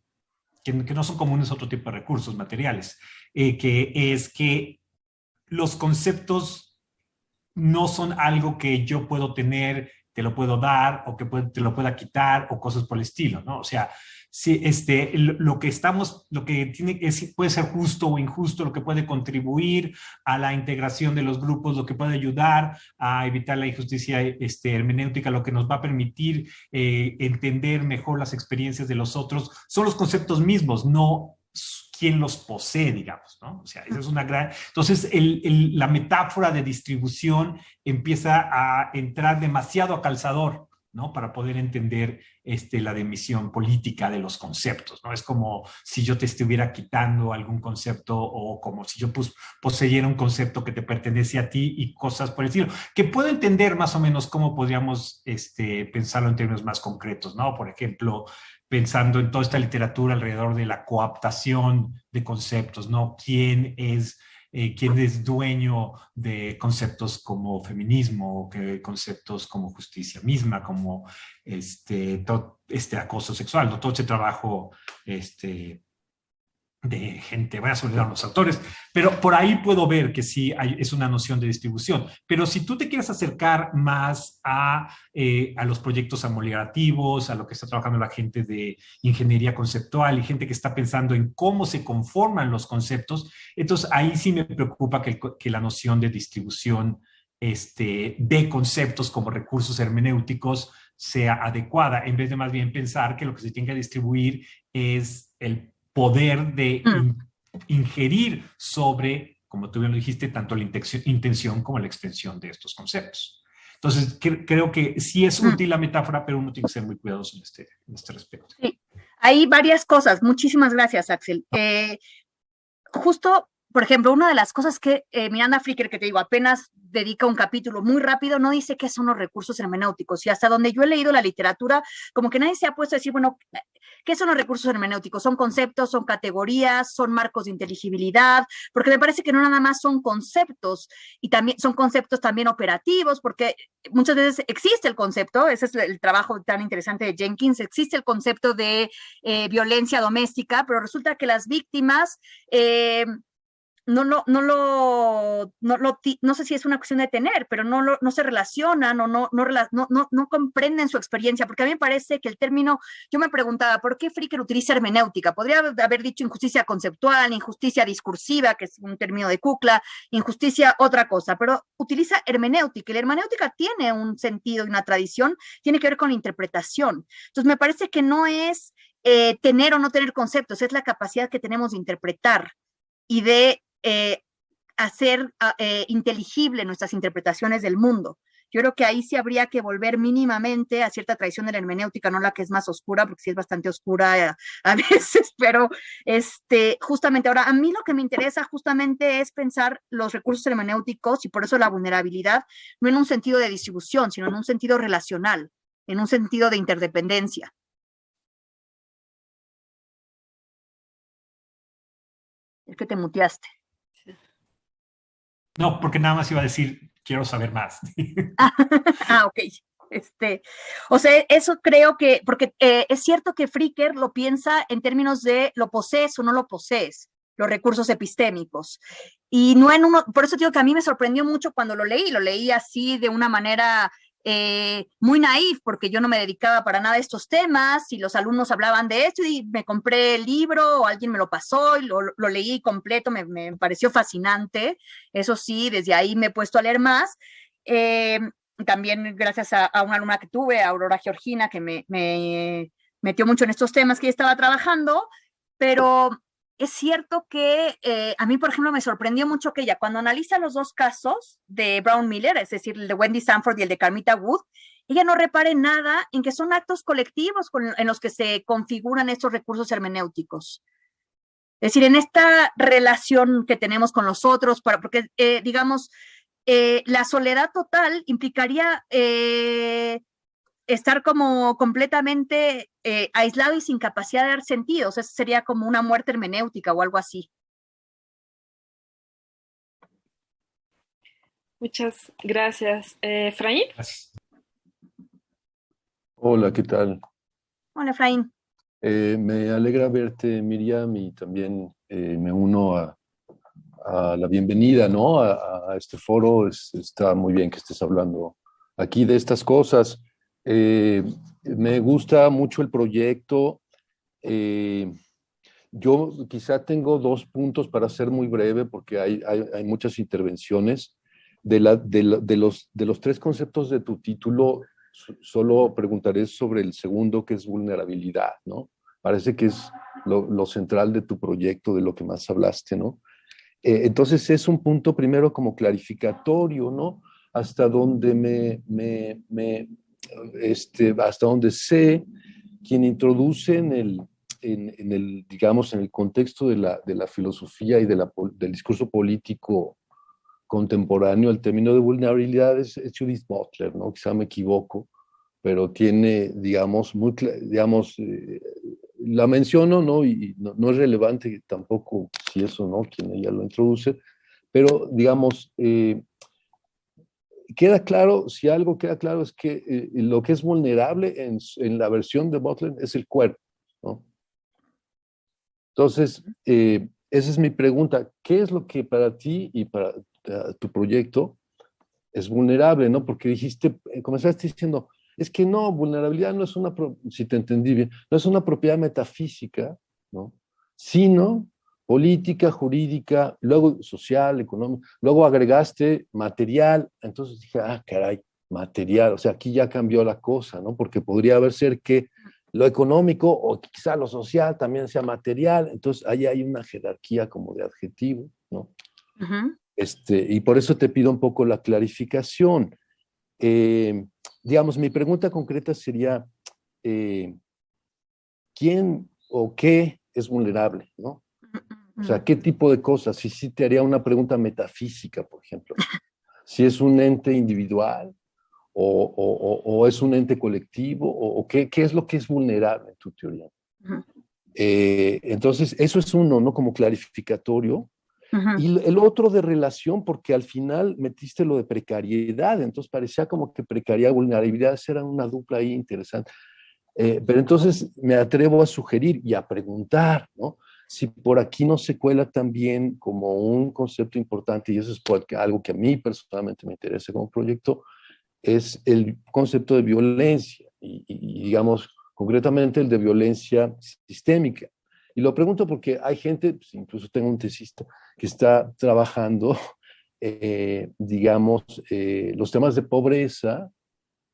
Speaker 4: comunes a otro tipo de recursos materiales, que es que los conceptos no son algo que yo puedo tener, te lo puedo dar, o que te lo pueda quitar, o cosas por el estilo, ¿no? O sea, si lo que puede ser justo o injusto, lo que puede contribuir a la integración de los grupos, lo que puede ayudar a evitar la injusticia hermenéutica, lo que nos va a permitir entender mejor las experiencias de los otros, son los conceptos mismos, no quién los posee, digamos, ¿no? O sea, esa es una gran... Entonces, la metáfora de distribución empieza a entrar demasiado a calzador, ¿no? Para poder entender la dimensión política de los conceptos, ¿no? Es como si yo te estuviera quitando algún concepto o como si yo poseyera un concepto que te pertenece a ti y cosas por el estilo, que puedo entender más o menos cómo podríamos pensarlo en términos más concretos, ¿no? Por ejemplo, pensando en toda esta literatura alrededor de la coaptación de conceptos, ¿no? ¿Quién es dueño de conceptos como feminismo, conceptos como justicia misma, como acoso sexual, ¿no? Todo ese trabajo de gente, voy a olvidar los autores, pero por ahí puedo ver que sí es una noción de distribución. Pero si tú te quieres acercar más a los proyectos ameliorativos, a lo que está trabajando la gente de ingeniería conceptual y gente que está pensando en cómo se conforman los conceptos, entonces ahí sí me preocupa que la noción de distribución de conceptos como recursos hermenéuticos sea adecuada, en vez de más bien pensar que lo que se tiene que distribuir es el poder de ingerir sobre, como tú bien lo dijiste, tanto la intención como la extensión de estos conceptos. Entonces, creo que sí es útil la metáfora, pero uno tiene que ser muy cuidadoso en este respecto.
Speaker 2: Sí, hay varias cosas. Muchísimas gracias, Axel. Justo por ejemplo, una de las cosas que Miranda Fricker, que te digo, apenas dedica un capítulo muy rápido, no dice qué son los recursos hermenéuticos. Y hasta donde yo he leído la literatura, como que nadie se ha puesto a decir, bueno, ¿qué son los recursos hermenéuticos? ¿Son conceptos, son categorías, son marcos de inteligibilidad? Porque me parece que no nada más son conceptos, y también son conceptos también operativos, porque muchas veces existe el concepto, ese es el trabajo tan interesante de Jenkins, existe el concepto de violencia doméstica, pero resulta que las víctimas no sé si es una cuestión de tener, pero no se relacionan o no comprenden su experiencia, porque a mí me parece que el término, yo me preguntaba, ¿por qué Fricker utiliza hermenéutica? Podría haber dicho injusticia conceptual, injusticia discursiva, que es un término de Kukla, injusticia otra cosa, pero utiliza hermenéutica, y la hermenéutica tiene un sentido y una tradición, tiene que ver con la interpretación. Entonces me parece que no es tener o no tener conceptos, es la capacidad que tenemos de interpretar y de hacer inteligible nuestras interpretaciones del mundo. Yo creo que ahí sí habría que volver mínimamente a cierta tradición de la hermenéutica, no la que es más oscura, porque sí es bastante oscura a veces, pero justamente ahora, a mí lo que me interesa justamente es pensar los recursos hermenéuticos, y por eso la vulnerabilidad, no en un sentido de distribución, sino en un sentido relacional, en un sentido de interdependencia. Es que te muteaste.
Speaker 4: No, porque nada más iba a decir, quiero saber más.
Speaker 2: Ok. O sea, eso creo que, porque es cierto que Fricker lo piensa en términos de lo posees o no lo posees, los recursos epistémicos. Y no en uno, por eso digo que a mí me sorprendió mucho cuando lo leí así de una manera muy naif, porque yo no me dedicaba para nada a estos temas y los alumnos hablaban de esto y me compré el libro o alguien me lo pasó y lo leí completo, me pareció fascinante. Eso sí, desde ahí me he puesto a leer más. También gracias a una alumna que tuve, Aurora Georgina, que me metió mucho en estos temas que ella estaba trabajando, pero es cierto que a mí, por ejemplo, me sorprendió mucho que ella, cuando analiza los dos casos de Brown Miller, es decir, el de Wendy Sanford y el de Carmita Wood, ella no repare nada en que son actos colectivos en los que se configuran estos recursos hermenéuticos. Es decir, en esta relación que tenemos con los otros, porque, digamos, la soledad total implicaría estar como completamente aislado y sin capacidad de dar sentidos. Eso sería como una muerte hermenéutica o algo así.
Speaker 1: Muchas gracias. Efraín.
Speaker 4: Gracias.
Speaker 5: Hola, ¿qué tal?
Speaker 2: Hola, Efraín.
Speaker 5: Me alegra verte, Miriam, y también me uno a la bienvenida, ¿no? A este foro. Está muy bien que estés hablando aquí de estas cosas. Me gusta mucho el proyecto. Yo quizá tengo 2 puntos para ser muy breve, porque hay muchas intervenciones. De los 3 conceptos de tu título, solo preguntaré sobre el segundo, que es vulnerabilidad, ¿no? Parece que es lo central de tu proyecto, de lo que más hablaste, ¿no? Entonces es un punto primero como clarificatorio, ¿no? Hasta donde hasta donde sé, quien introduce digamos, en el contexto de la filosofía y del discurso político contemporáneo, el término de vulnerabilidad es Judith Butler, ¿no? Quizá me equivoco, pero tiene, digamos, la menciono, ¿no? Y no es relevante tampoco si eso, ¿no? Quien ella lo introduce, pero, digamos, queda claro, si algo queda claro es que lo que es vulnerable en la versión de Butler es el cuerpo, ¿no? Entonces, esa es mi pregunta. ¿Qué es lo que para ti y para tu proyecto es vulnerable, ¿no? Porque comenzaste diciendo, es que no, vulnerabilidad no es si te entendí bien, no es una propiedad metafísica, ¿no? Sino política, jurídica, luego social, económica, luego agregaste material. Entonces dije, caray, material, o sea, aquí ya cambió la cosa, ¿no? Porque podría ser que lo económico o quizá lo social también sea material. Entonces ahí hay una jerarquía como de adjetivo, ¿no?
Speaker 2: Uh-huh.
Speaker 5: Y por eso te pido un poco la clarificación. Digamos, mi pregunta concreta sería, ¿quién o qué es vulnerable, ¿no? O sea, ¿qué tipo de cosas? Si sí te haría una pregunta metafísica, por ejemplo. Si es un ente individual o es un ente colectivo, o qué es lo que es vulnerable en tu teoría.
Speaker 2: Ujú.
Speaker 5: Entonces, eso es uno, ¿no? Como clarificatorio.
Speaker 2: Ujú.
Speaker 5: Y el otro de relación, porque al final metiste lo de precariedad, entonces parecía como que precariedad, vulnerabilidad, era una dupla ahí interesante. Pero entonces me atrevo a sugerir y a preguntar, ¿no? Si por aquí no se cuela también como un concepto importante, y eso es algo que a mí personalmente me interesa como proyecto, es el concepto de violencia, y digamos, concretamente el de violencia sistémica. Y lo pregunto porque hay gente, pues incluso tengo un tesista, que está trabajando, digamos, los temas de pobreza.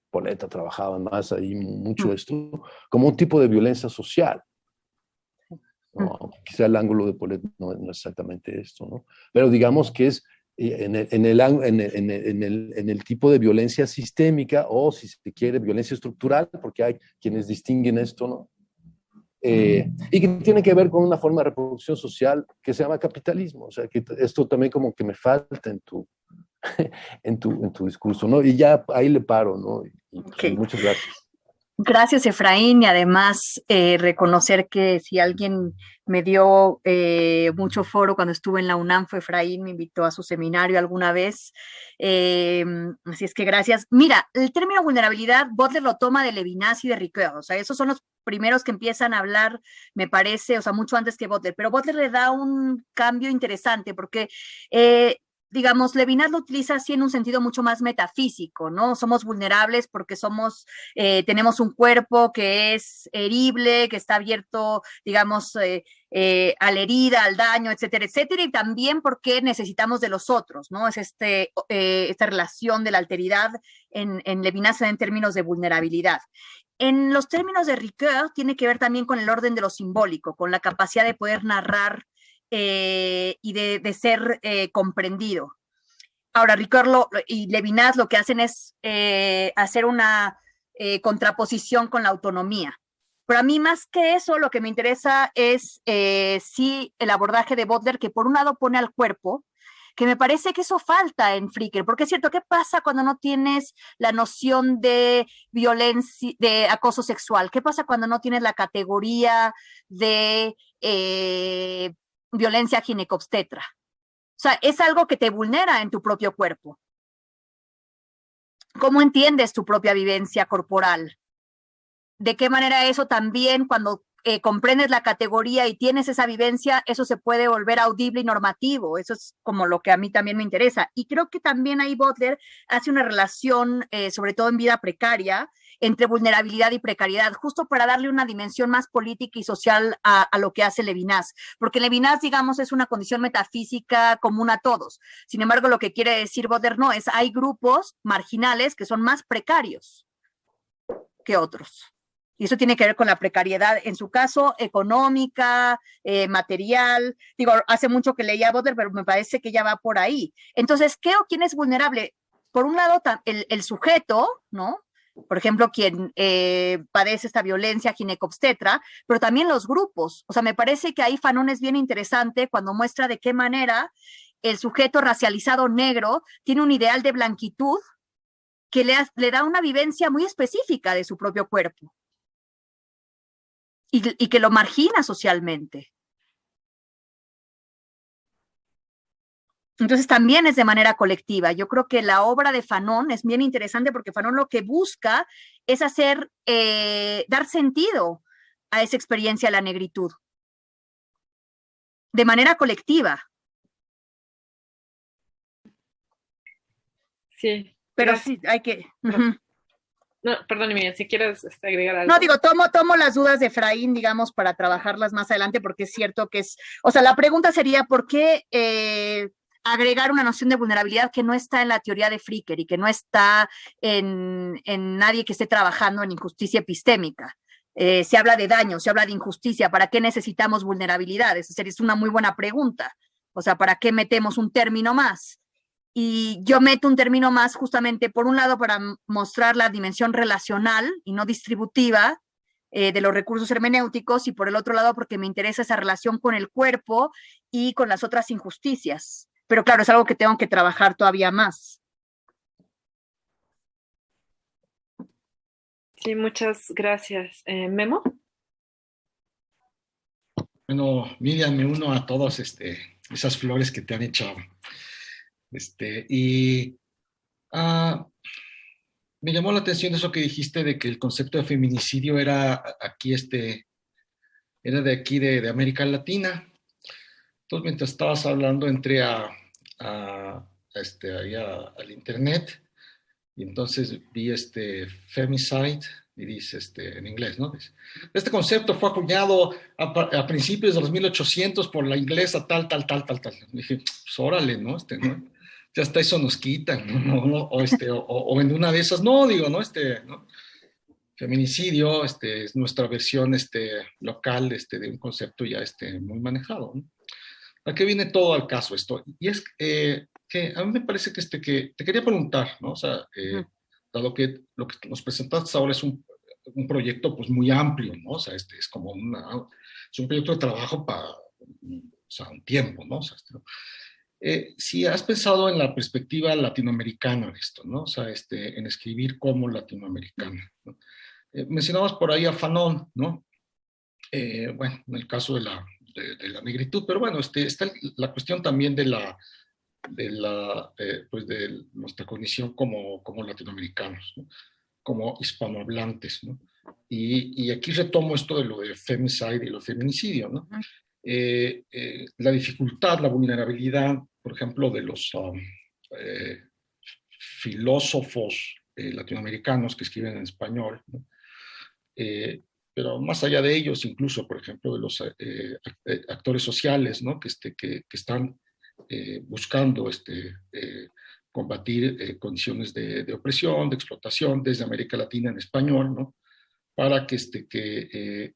Speaker 5: Poleta trabajaba más ahí mucho esto, como un tipo de violencia social. ¿No? Quizá el ángulo de Poleta no es exactamente esto, ¿no? Pero digamos que es en el tipo de violencia sistémica, o si se quiere, violencia estructural, porque hay quienes distinguen esto, ¿no? Y que tiene que ver con una forma de reproducción social que se llama capitalismo. O sea, que esto también como que me falta en tu, en tu discurso, ¿no? Y ya ahí le paro, ¿no?
Speaker 2: Okay.
Speaker 5: Muchas gracias.
Speaker 2: Gracias, Efraín, y además reconocer que si alguien me dio mucho foro cuando estuve en la UNAM fue Efraín, me invitó a su seminario alguna vez, así es que gracias. Mira, el término vulnerabilidad, Butler lo toma de Levinas y de Ricoeur, o sea, esos son los primeros que empiezan a hablar, me parece, o sea, mucho antes que Butler, pero Butler le da un cambio interesante porque digamos, Levinas lo utiliza así en un sentido mucho más metafísico, ¿no? Somos vulnerables porque tenemos un cuerpo que es herible, que está abierto, digamos, a la herida, al daño, etcétera, etcétera, y también porque necesitamos de los otros, ¿no? Es esta relación de la alteridad en Levinas en términos de vulnerabilidad. En los términos de Ricoeur tiene que ver también con el orden de lo simbólico, con la capacidad de poder narrar y de ser comprendido. Ahora, Ricoeur y Levinas lo que hacen es hacer una contraposición con la autonomía. Pero a mí más que eso, lo que me interesa es sí el abordaje de Butler, que por un lado pone al cuerpo, que me parece que eso falta en Fricker, porque es cierto, ¿qué pasa cuando no tienes la noción de violencia, de acoso sexual? ¿Qué pasa cuando no tienes la categoría de violencia ginecobstetra? O sea, es algo que te vulnera en tu propio cuerpo. ¿Cómo entiendes tu propia vivencia corporal? ¿De qué manera eso también, cuando comprendes la categoría y tienes esa vivencia, eso se puede volver audible y normativo? Eso es como lo que a mí también me interesa. Y creo que también ahí Butler hace una relación, sobre todo en vida precaria, entre vulnerabilidad y precariedad, justo para darle una dimensión más política y social a lo que hace Levinas, porque Levinas, digamos, es una condición metafísica común a todos. Sin embargo, lo que quiere decir Butler no es, hay grupos marginales que son más precarios que otros. Y eso tiene que ver con la precariedad, en su caso, económica, material. Digo, hace mucho que leía a Butler, pero me parece que ya va por ahí. Entonces, ¿qué o quién es vulnerable? Por un lado, el sujeto, ¿no? Por ejemplo, quien padece esta violencia ginecobstetra, pero también los grupos. O sea, me parece que ahí Fanon es bien interesante cuando muestra de qué manera el sujeto racializado negro tiene un ideal de blanquitud que le da una vivencia muy específica de su propio cuerpo y que lo margina socialmente. Entonces también es de manera colectiva. Yo creo que la obra de Fanon es bien interesante porque Fanon lo que busca es dar sentido a esa experiencia de la negritud de manera colectiva.
Speaker 1: Sí.
Speaker 2: Pero
Speaker 1: gracias.
Speaker 2: sí, hay que...
Speaker 1: No, perdón, Miriam, si quieres agregar algo.
Speaker 2: No, digo, tomo las dudas de Efraín, digamos, para trabajarlas más adelante, porque es cierto que o sea, la pregunta sería, ¿por qué agregar una noción de vulnerabilidad que no está en la teoría de Fricker y que no está en nadie que esté trabajando en injusticia epistémica? Se habla de daño, se habla de injusticia, ¿para qué necesitamos vulnerabilidad? Esa es una muy buena pregunta. O sea, ¿para qué metemos un término más? Y yo meto un término más justamente, por un lado, para mostrar la dimensión relacional y no distributiva de los recursos hermenéuticos, y por el otro lado porque me interesa esa relación con el cuerpo y con las otras injusticias. Pero claro, es algo que tengo que trabajar todavía más.
Speaker 1: Sí, muchas gracias. Memo.
Speaker 6: Bueno, Miriam, me uno a todas esas flores que te han echado. Y me llamó la atención eso que dijiste de que el concepto de feminicidio era aquí, era de aquí, de América Latina. Entonces, mientras estabas hablando, entré ahí al internet y entonces vi femicide y dice en inglés, ¿no? Dice, este concepto fue acuñado a principios de los 1800 por la inglesa tal. Y dije, pues órale, ¿no? ¿No? Ya hasta eso nos quitan, ¿no? O en una de esas, no, digo, ¿no? ¿No? Feminicidio, es nuestra versión local de un concepto ya muy manejado, ¿no? ¿A qué viene todo al caso esto? Y es que a mí me parece que te quería preguntar, ¿no? O sea, dado que lo que nos presentaste ahora es un proyecto pues muy amplio, ¿no? O sea, es como es un proyecto de trabajo para, o sea, un tiempo, ¿no? O sea, si has pensado en la perspectiva latinoamericana de esto, ¿no? O sea, en escribir como latinoamericana, ¿no? Mencionabas por ahí a Fanon, ¿no? Bueno, en el caso de la negritud, pero bueno, está la cuestión también de nuestra condición como latinoamericanos, ¿no? Como hispanohablantes, ¿no? Y aquí retomo esto de lo de femicide y lo feminicidio, ¿no? La dificultad, la vulnerabilidad, por ejemplo, de los filósofos latinoamericanos que escriben en español, ¿no? Pero más allá de ellos, incluso, por ejemplo, de los actores sociales, ¿no? que están buscando combatir condiciones de opresión, de explotación desde América Latina en español, ¿no? Para que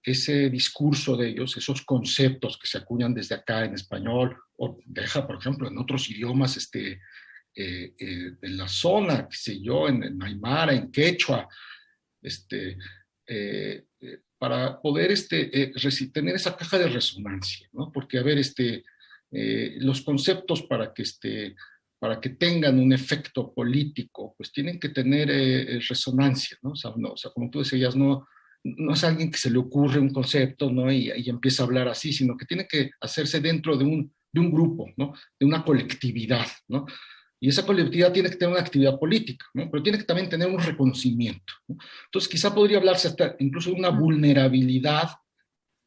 Speaker 6: ese discurso de ellos, esos conceptos que se acuñan desde acá en español, o deja, por ejemplo, en otros idiomas de la zona, qué sé yo, en Aymara, en Quechua, para poder tener esa caja de resonancia, ¿no? Porque, a ver, los conceptos para que tengan un efecto político, pues tienen que tener resonancia, ¿no? O sea, como tú decías, no es alguien que se le ocurre un concepto, ¿no? Y empieza a hablar así, sino que tiene que hacerse dentro de un grupo, ¿no? De una colectividad, ¿no? Y esa colectividad tiene que tener una actividad política, ¿no? Pero tiene que también tener un reconocimiento, ¿no? Entonces, quizá podría hablarse hasta incluso de una vulnerabilidad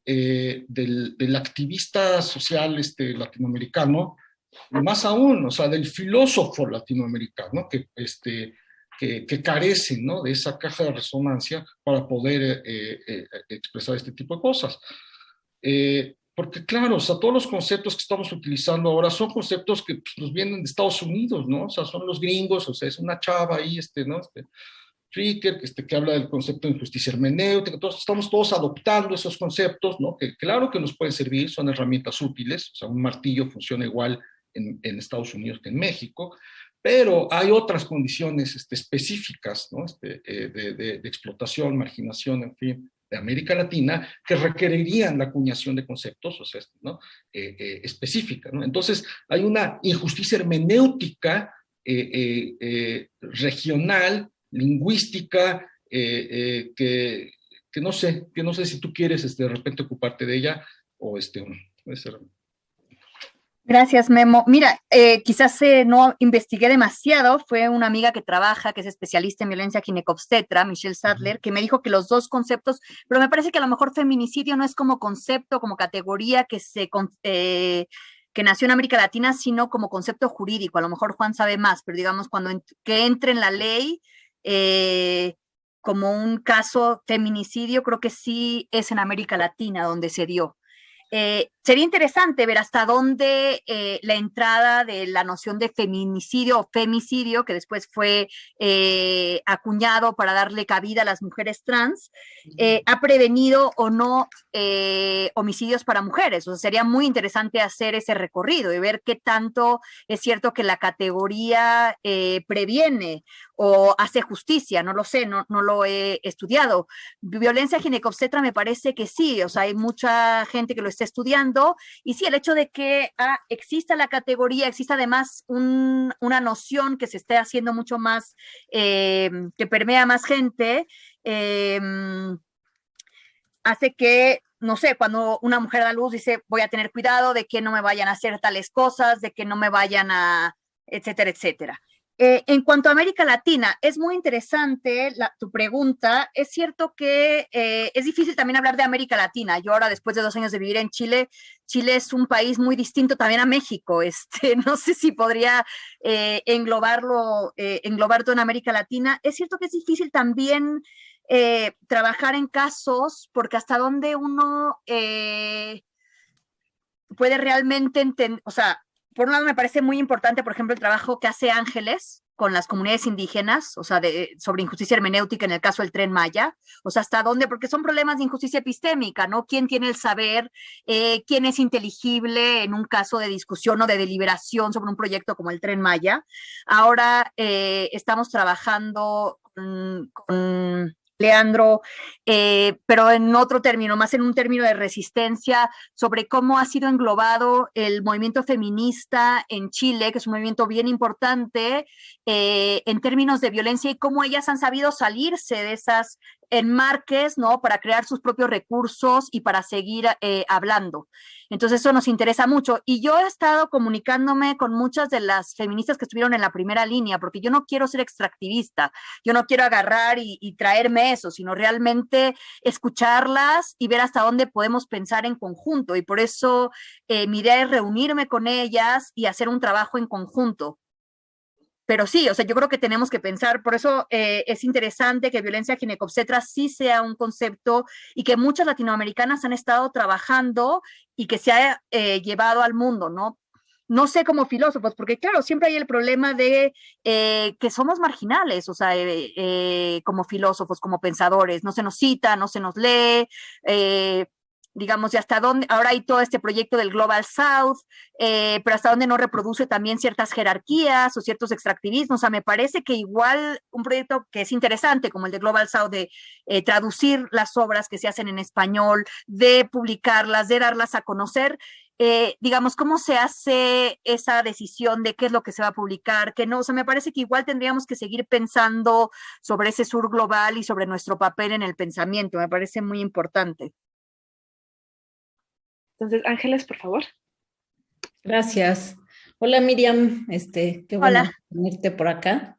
Speaker 6: del activista social latinoamericano, más aún, o sea, del filósofo latinoamericano que carecen, ¿no? De esa caja de resonancia para poder expresar este tipo de cosas. Porque claro, o sea, todos los conceptos que estamos utilizando ahora son conceptos que pues, nos vienen de Estados Unidos, ¿no? O sea, son los gringos, o sea, es una chava ahí, ¿no? Fricker, que habla del concepto de injusticia hermenéutica, entonces estamos todos adoptando esos conceptos, ¿no? Que claro que nos pueden servir, son herramientas útiles, o sea, un martillo funciona igual en Estados Unidos que en México, pero hay otras condiciones específicas, ¿no? De explotación, marginación, en fin, de América Latina, que requerirían la acuñación de conceptos, o sea, ¿no? Específica, ¿no? Entonces, hay una injusticia hermenéutica regional, lingüística, que no sé si tú quieres de repente ocuparte de ella o puede ser.
Speaker 2: Gracias, Memo. Mira, quizás no investigué demasiado. Fue una amiga que trabaja, que es especialista en violencia ginecobstetra, Michelle Sadler, que me dijo que los dos conceptos, pero me parece que a lo mejor feminicidio no es como concepto, como categoría que nació en América Latina, sino como concepto jurídico. A lo mejor Juan sabe más, pero digamos, que entre en la ley como un caso feminicidio, creo que sí es en América Latina donde se dio. sería interesante ver hasta dónde la entrada de la noción de feminicidio o femicidio, que después fue acuñado para darle cabida a las mujeres trans, ha prevenido o no homicidios para mujeres. O sea, sería muy interesante hacer ese recorrido y ver qué tanto es cierto que la categoría previene o hace justicia, no lo sé, no lo he estudiado. Violencia ginecobstetra me parece que sí, o sea, hay mucha gente que lo está estudiando, y sí, el hecho de que exista la categoría, exista además una noción que se esté haciendo mucho más, que permea más gente, hace que, no sé, cuando una mujer da luz dice, voy a tener cuidado de que no me vayan a hacer tales cosas, de que no me vayan a, etcétera, etcétera. En cuanto a América Latina, es muy interesante tu pregunta. Es cierto que es difícil también hablar de América Latina. Yo ahora, después de 2 años de vivir en Chile, Chile es un país muy distinto también a México. No sé si podría englobar toda en América Latina. Es cierto que es difícil también trabajar en casos, porque hasta dónde uno puede realmente entender, o sea, por un lado me parece muy importante, por ejemplo, el trabajo que hace Ángeles con las comunidades indígenas, o sea, sobre injusticia hermenéutica en el caso del Tren Maya, o sea, hasta dónde, porque son problemas de injusticia epistémica, ¿no? ¿Quién tiene el saber? ¿Quién es inteligible en un caso de discusión o de deliberación sobre un proyecto como el Tren Maya? Ahora estamos trabajando con Leandro, pero en otro término, más en un término de resistencia, sobre cómo ha sido englobado el movimiento feminista en Chile, que es un movimiento bien importante en términos de violencia, y cómo ellas han sabido salirse de esas enmarques, ¿no? Para crear sus propios recursos y para seguir hablando. Entonces eso nos interesa mucho. Y yo he estado comunicándome con muchas de las feministas que estuvieron en la primera línea, porque yo no quiero ser extractivista, yo no quiero agarrar y traerme eso, sino realmente escucharlas y ver hasta dónde podemos pensar en conjunto. Y por eso mi idea es reunirme con ellas y hacer un trabajo en conjunto. Pero sí, o sea, yo creo que tenemos que pensar, por eso es interesante que violencia ginecobstetra sí sea un concepto y que muchas latinoamericanas han estado trabajando y que se ha llevado al mundo, ¿no? No sé, como filósofos, porque claro, siempre hay el problema de que somos marginales, o sea, como filósofos, como pensadores, no se nos cita, no se nos lee, digamos, y hasta dónde, ahora hay todo este proyecto del Global South, pero hasta dónde no reproduce también ciertas jerarquías o ciertos extractivismos. O sea, me parece que igual un proyecto que es interesante, como el de Global South, de traducir las obras que se hacen en español, de publicarlas, de darlas a conocer, digamos, cómo se hace esa decisión de qué es lo que se va a publicar, qué no. O sea, me parece que igual tendríamos que seguir pensando sobre ese sur global y sobre nuestro papel en el pensamiento. Me parece muy importante.
Speaker 1: Entonces, Ángeles, por favor.
Speaker 7: Gracias. Hola, Miriam, qué bueno
Speaker 2: Hola.
Speaker 7: tenerte por acá.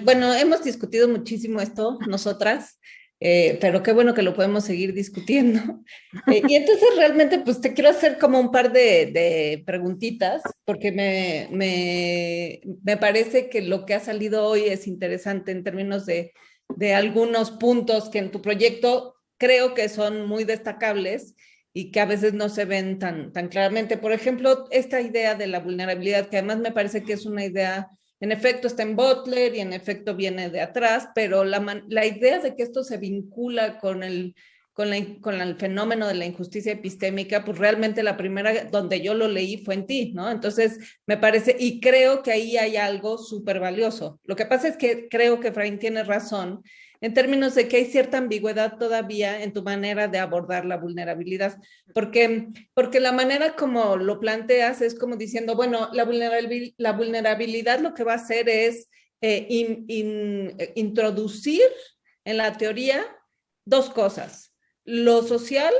Speaker 7: Bueno, hemos discutido muchísimo esto nosotras, pero qué bueno que lo podemos seguir discutiendo. Y entonces realmente pues te quiero hacer como un par de preguntitas, porque me parece que lo que ha salido hoy es interesante en términos de algunos puntos que en tu proyecto creo que son muy destacables y que a veces no se ven tan claramente. Por ejemplo, esta idea de la vulnerabilidad, que además me parece que es una idea, en efecto está en Butler y en efecto viene de atrás, pero la idea de que esto se vincula con el fenómeno de la injusticia epistémica, pues realmente la primera donde yo lo leí fue en ti, ¿no? Entonces, me parece, y creo que ahí hay algo súper valioso. Lo que pasa es que creo que Efraín tiene razón en términos de que hay cierta ambigüedad todavía en tu manera de abordar la vulnerabilidad, porque la manera como lo planteas es como diciendo, bueno, la vulnerabilidad lo que va a hacer es introducir en la teoría dos cosas: lo social,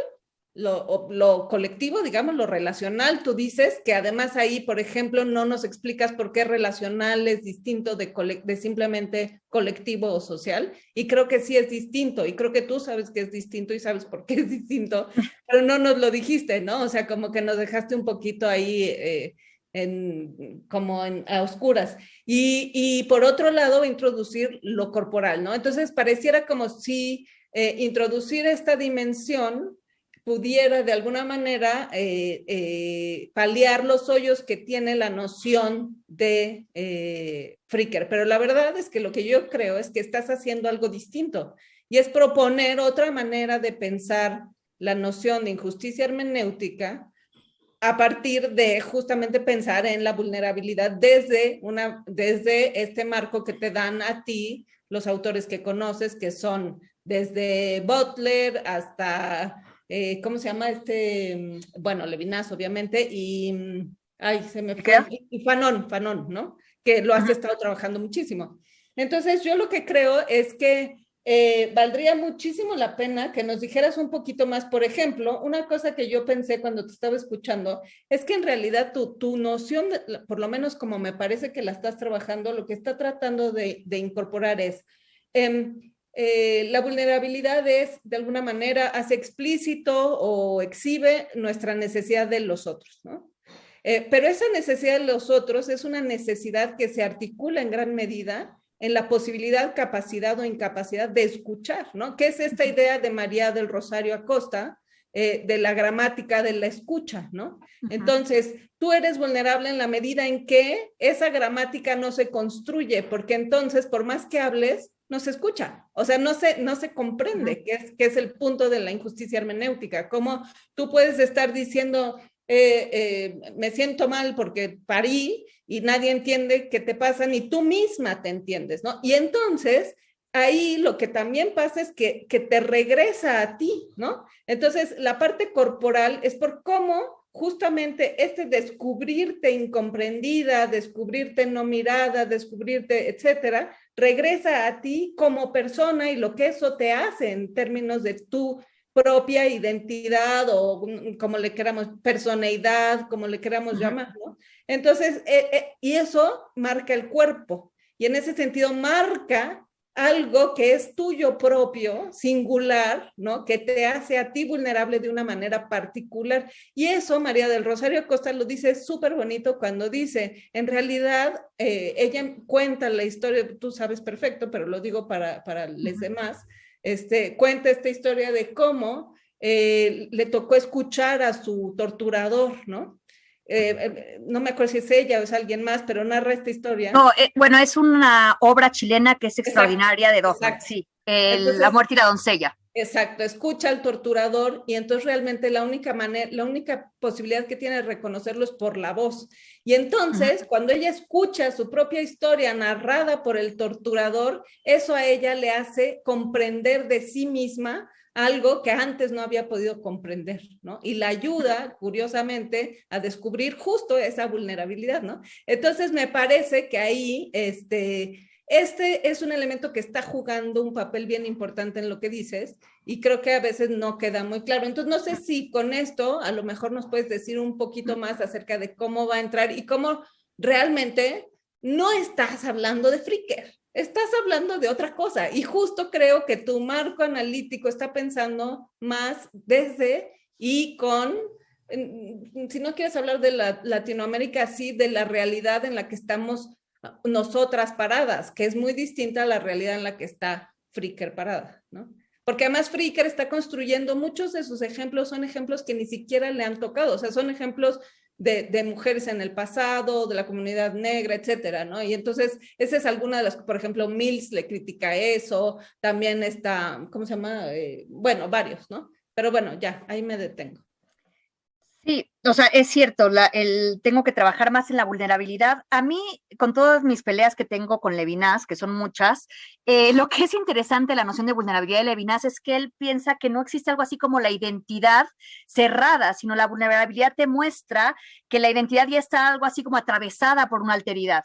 Speaker 7: lo colectivo, digamos, lo relacional. Tú dices que además ahí, por ejemplo, no nos explicas por qué relacional es distinto de simplemente colectivo o social, y creo que sí es distinto, y creo que tú sabes que es distinto y sabes por qué es distinto, pero no nos lo dijiste, ¿no? O sea, como que nos dejaste un poquito ahí a oscuras. Y por otro lado, introducir lo corporal, ¿no? Entonces pareciera como si introducir esta dimensión pudiera de alguna manera paliar los hoyos que tiene la noción de Fricker. Pero la verdad es que lo que yo creo es que estás haciendo algo distinto y es proponer otra manera de pensar la noción de injusticia hermenéutica a partir de justamente pensar en la vulnerabilidad desde este marco que te dan a ti los autores que conoces, que son desde Butler hasta, ¿cómo se llama? Bueno, Levinas, obviamente, y, ay, se me fue, y Fanon, ¿no? Que lo has estado trabajando muchísimo. Entonces, yo lo que creo es que valdría muchísimo la pena que nos dijeras un poquito más. Por ejemplo, una cosa que yo pensé cuando te estaba escuchando es que en realidad tu noción, por lo menos como me parece que la estás trabajando, lo que está tratando de incorporar es la vulnerabilidad es, de alguna manera, hace explícito o exhibe nuestra necesidad de los otros, ¿no? Pero esa necesidad de los otros es una necesidad que se articula en gran medida en la posibilidad, capacidad o incapacidad de escuchar, ¿no? ¿Qué es esta idea de María del Rosario Acosta, de la gramática de la escucha, ¿no? Entonces, tú eres vulnerable en la medida en que esa gramática no se construye, porque entonces, por más que hables, no se escucha, o sea, no se comprende qué es el punto de la injusticia hermenéutica, cómo tú puedes estar diciendo, me siento mal porque parí y nadie entiende qué te pasa, ni tú misma te entiendes, ¿no? Y entonces, ahí lo que también pasa es que te regresa a ti, ¿no? Entonces, la parte corporal es por cómo justamente descubrirte incomprendida, descubrirte no mirada, descubrirte, etcétera, regresa a ti como persona y lo que eso te hace en términos de tu propia identidad o como le queramos, personalidad, como le queramos llamar, ¿no? Entonces, y eso marca el cuerpo y en ese sentido marca algo que es tuyo propio, singular, ¿no? Que te hace a ti vulnerable de una manera particular. Y eso María del Rosario Acosta lo dice súper bonito cuando dice, en realidad, ella cuenta la historia, tú sabes perfecto, pero lo digo para los demás, cuenta esta historia de cómo le tocó escuchar a su torturador, ¿no? No me acuerdo si es ella o es alguien más, pero narra esta historia.
Speaker 2: No, bueno, es una obra chilena que es extraordinaria de Doffman, sí,
Speaker 7: Entonces,
Speaker 2: La muerte y la doncella.
Speaker 7: Exacto, escucha al torturador y entonces realmente la única posibilidad que tiene de reconocerlo es por la voz. Y entonces, cuando ella escucha su propia historia narrada por el torturador, eso a ella le hace comprender de sí misma algo que antes no había podido comprender, ¿no? Y la ayuda, curiosamente, a descubrir justo esa vulnerabilidad, ¿no? Entonces, me parece que ahí, este es un elemento que está jugando un papel bien importante en lo que dices y creo que a veces no queda muy claro. Entonces, no sé si con esto a lo mejor nos puedes decir un poquito más acerca de cómo va a entrar y cómo realmente no estás hablando de Fricker, estás hablando de otra cosa. Y justo creo que tu marco analítico está pensando más desde y con, si no quieres hablar de Latinoamérica, sí, de la realidad en la que estamos nosotras paradas, que es muy distinta a la realidad en la que está Fricker parada, ¿no? Porque además Fricker está construyendo, muchos de sus ejemplos son ejemplos que ni siquiera le han tocado, o sea, son ejemplos de mujeres en el pasado, de la comunidad negra, etcétera, ¿no? Y entonces, esa es alguna de las, por ejemplo, Mills le critica eso, también está, ¿cómo se llama? Bueno, varios, ¿no? Pero bueno, ya, ahí me detengo.
Speaker 2: Sí, o sea, es cierto, tengo que trabajar más en la vulnerabilidad. A mí, con todas mis peleas que tengo con Levinas, que son muchas, lo que es interesante de la noción de vulnerabilidad de Levinas es que él piensa que no existe algo así como la identidad cerrada, sino la vulnerabilidad te muestra que la identidad ya está algo así como atravesada por una alteridad.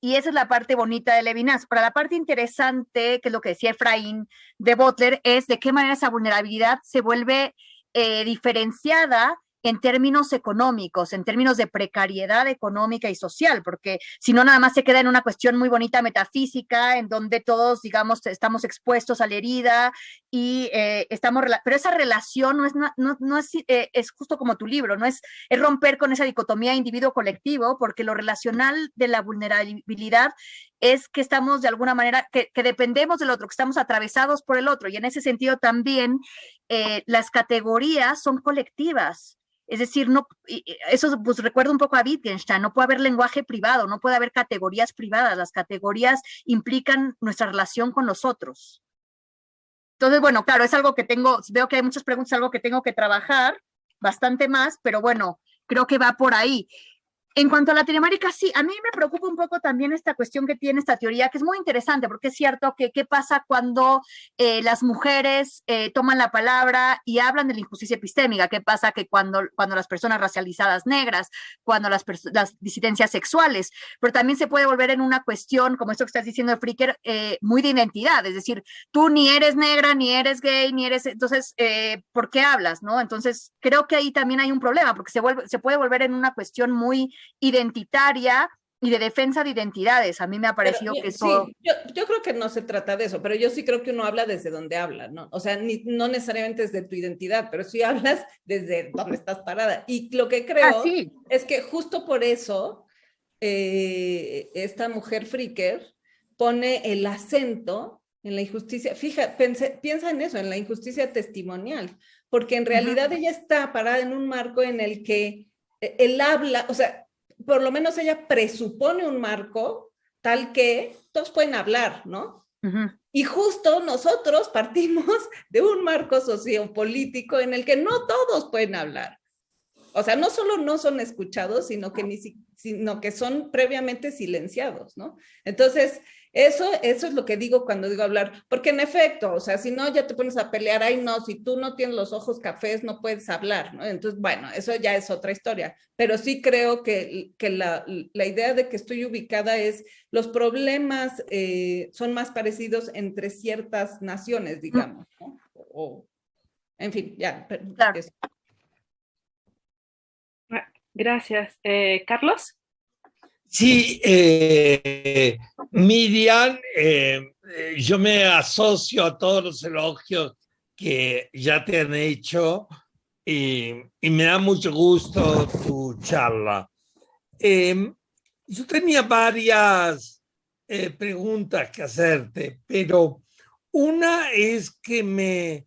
Speaker 2: Y esa es la parte bonita de Levinas. Para la parte interesante, que es lo que decía Efraín de Butler, es de qué manera esa vulnerabilidad se vuelve diferenciada en términos económicos, en términos de precariedad económica y social, porque si no nada más se queda en una cuestión muy bonita metafísica, en donde todos, digamos, estamos expuestos a la herida y pero esa relación no es justo como tu libro, no es romper con esa dicotomía individuo-colectivo, porque lo relacional de la vulnerabilidad es que estamos de alguna manera, que dependemos del otro, que estamos atravesados por el otro. Y en ese sentido también las categorías son colectivas. Es decir, no, eso pues recuerda un poco a Wittgenstein, no puede haber lenguaje privado, no puede haber categorías privadas, las categorías implican nuestra relación con los otros. Entonces, bueno, claro, es algo que veo que hay muchas preguntas, algo que tengo que trabajar bastante más, pero bueno, creo que va por ahí. En cuanto a Latinoamérica, sí, a mí me preocupa un poco también esta cuestión que tiene esta teoría, que es muy interesante, porque es cierto que qué pasa cuando las mujeres toman la palabra y hablan de la injusticia epistémica, qué pasa que cuando las personas racializadas negras, cuando las disidencias sexuales, pero también se puede volver en una cuestión, como esto que estás diciendo, Fricker, muy de identidad, es decir, tú ni eres negra, ni eres gay, ni eres, entonces, ¿por qué hablas, no? Entonces, creo que ahí también hay un problema, porque se puede volver en una cuestión muy identitaria y de defensa de identidades. A mí me ha parecido que eso...
Speaker 7: Sí, yo creo que no se trata de eso, pero yo sí creo que uno habla desde donde habla, ¿no? O sea, no necesariamente desde tu identidad, pero sí hablas desde donde estás parada. Y lo que creo es que justo por eso esta mujer Fricker pone el acento en la injusticia. Piensa en eso, en la injusticia testimonial, porque en realidad ella está parada en un marco en el que él habla, o sea, por lo menos ella presupone un marco tal que todos pueden hablar, ¿no? Y justo nosotros partimos de un marco sociopolítico en el que no todos pueden hablar. O sea, no solo no son escuchados, sino que son previamente silenciados, ¿no? Entonces, eso es lo que digo cuando digo hablar, porque en efecto, o sea, si no, ya te pones a pelear, ay no, si tú no tienes los ojos cafés, no puedes hablar, ¿no? Entonces, bueno, eso ya es otra historia, pero sí creo que la idea de que estoy ubicada es, los problemas son más parecidos entre ciertas naciones, digamos, ¿no? En fin, ya.
Speaker 2: Claro.
Speaker 1: Gracias. Carlos.
Speaker 8: Sí, Miriam, yo me asocio a todos los elogios que ya te han hecho y me da mucho gusto tu charla. Yo tenía varias preguntas que hacerte, pero una es que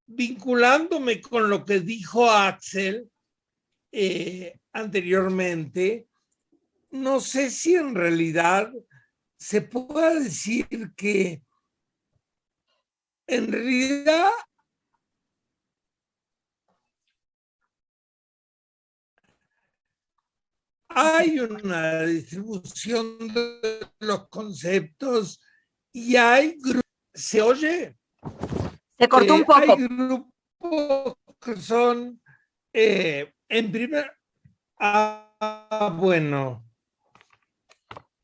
Speaker 8: vinculándome con lo que dijo Axel anteriormente, no sé si en realidad se puede decir que en realidad hay una distribución de los conceptos y hay grupos. ¿Se oye?
Speaker 2: Se cortó un poco.
Speaker 8: Hay grupos que son en primer... bueno.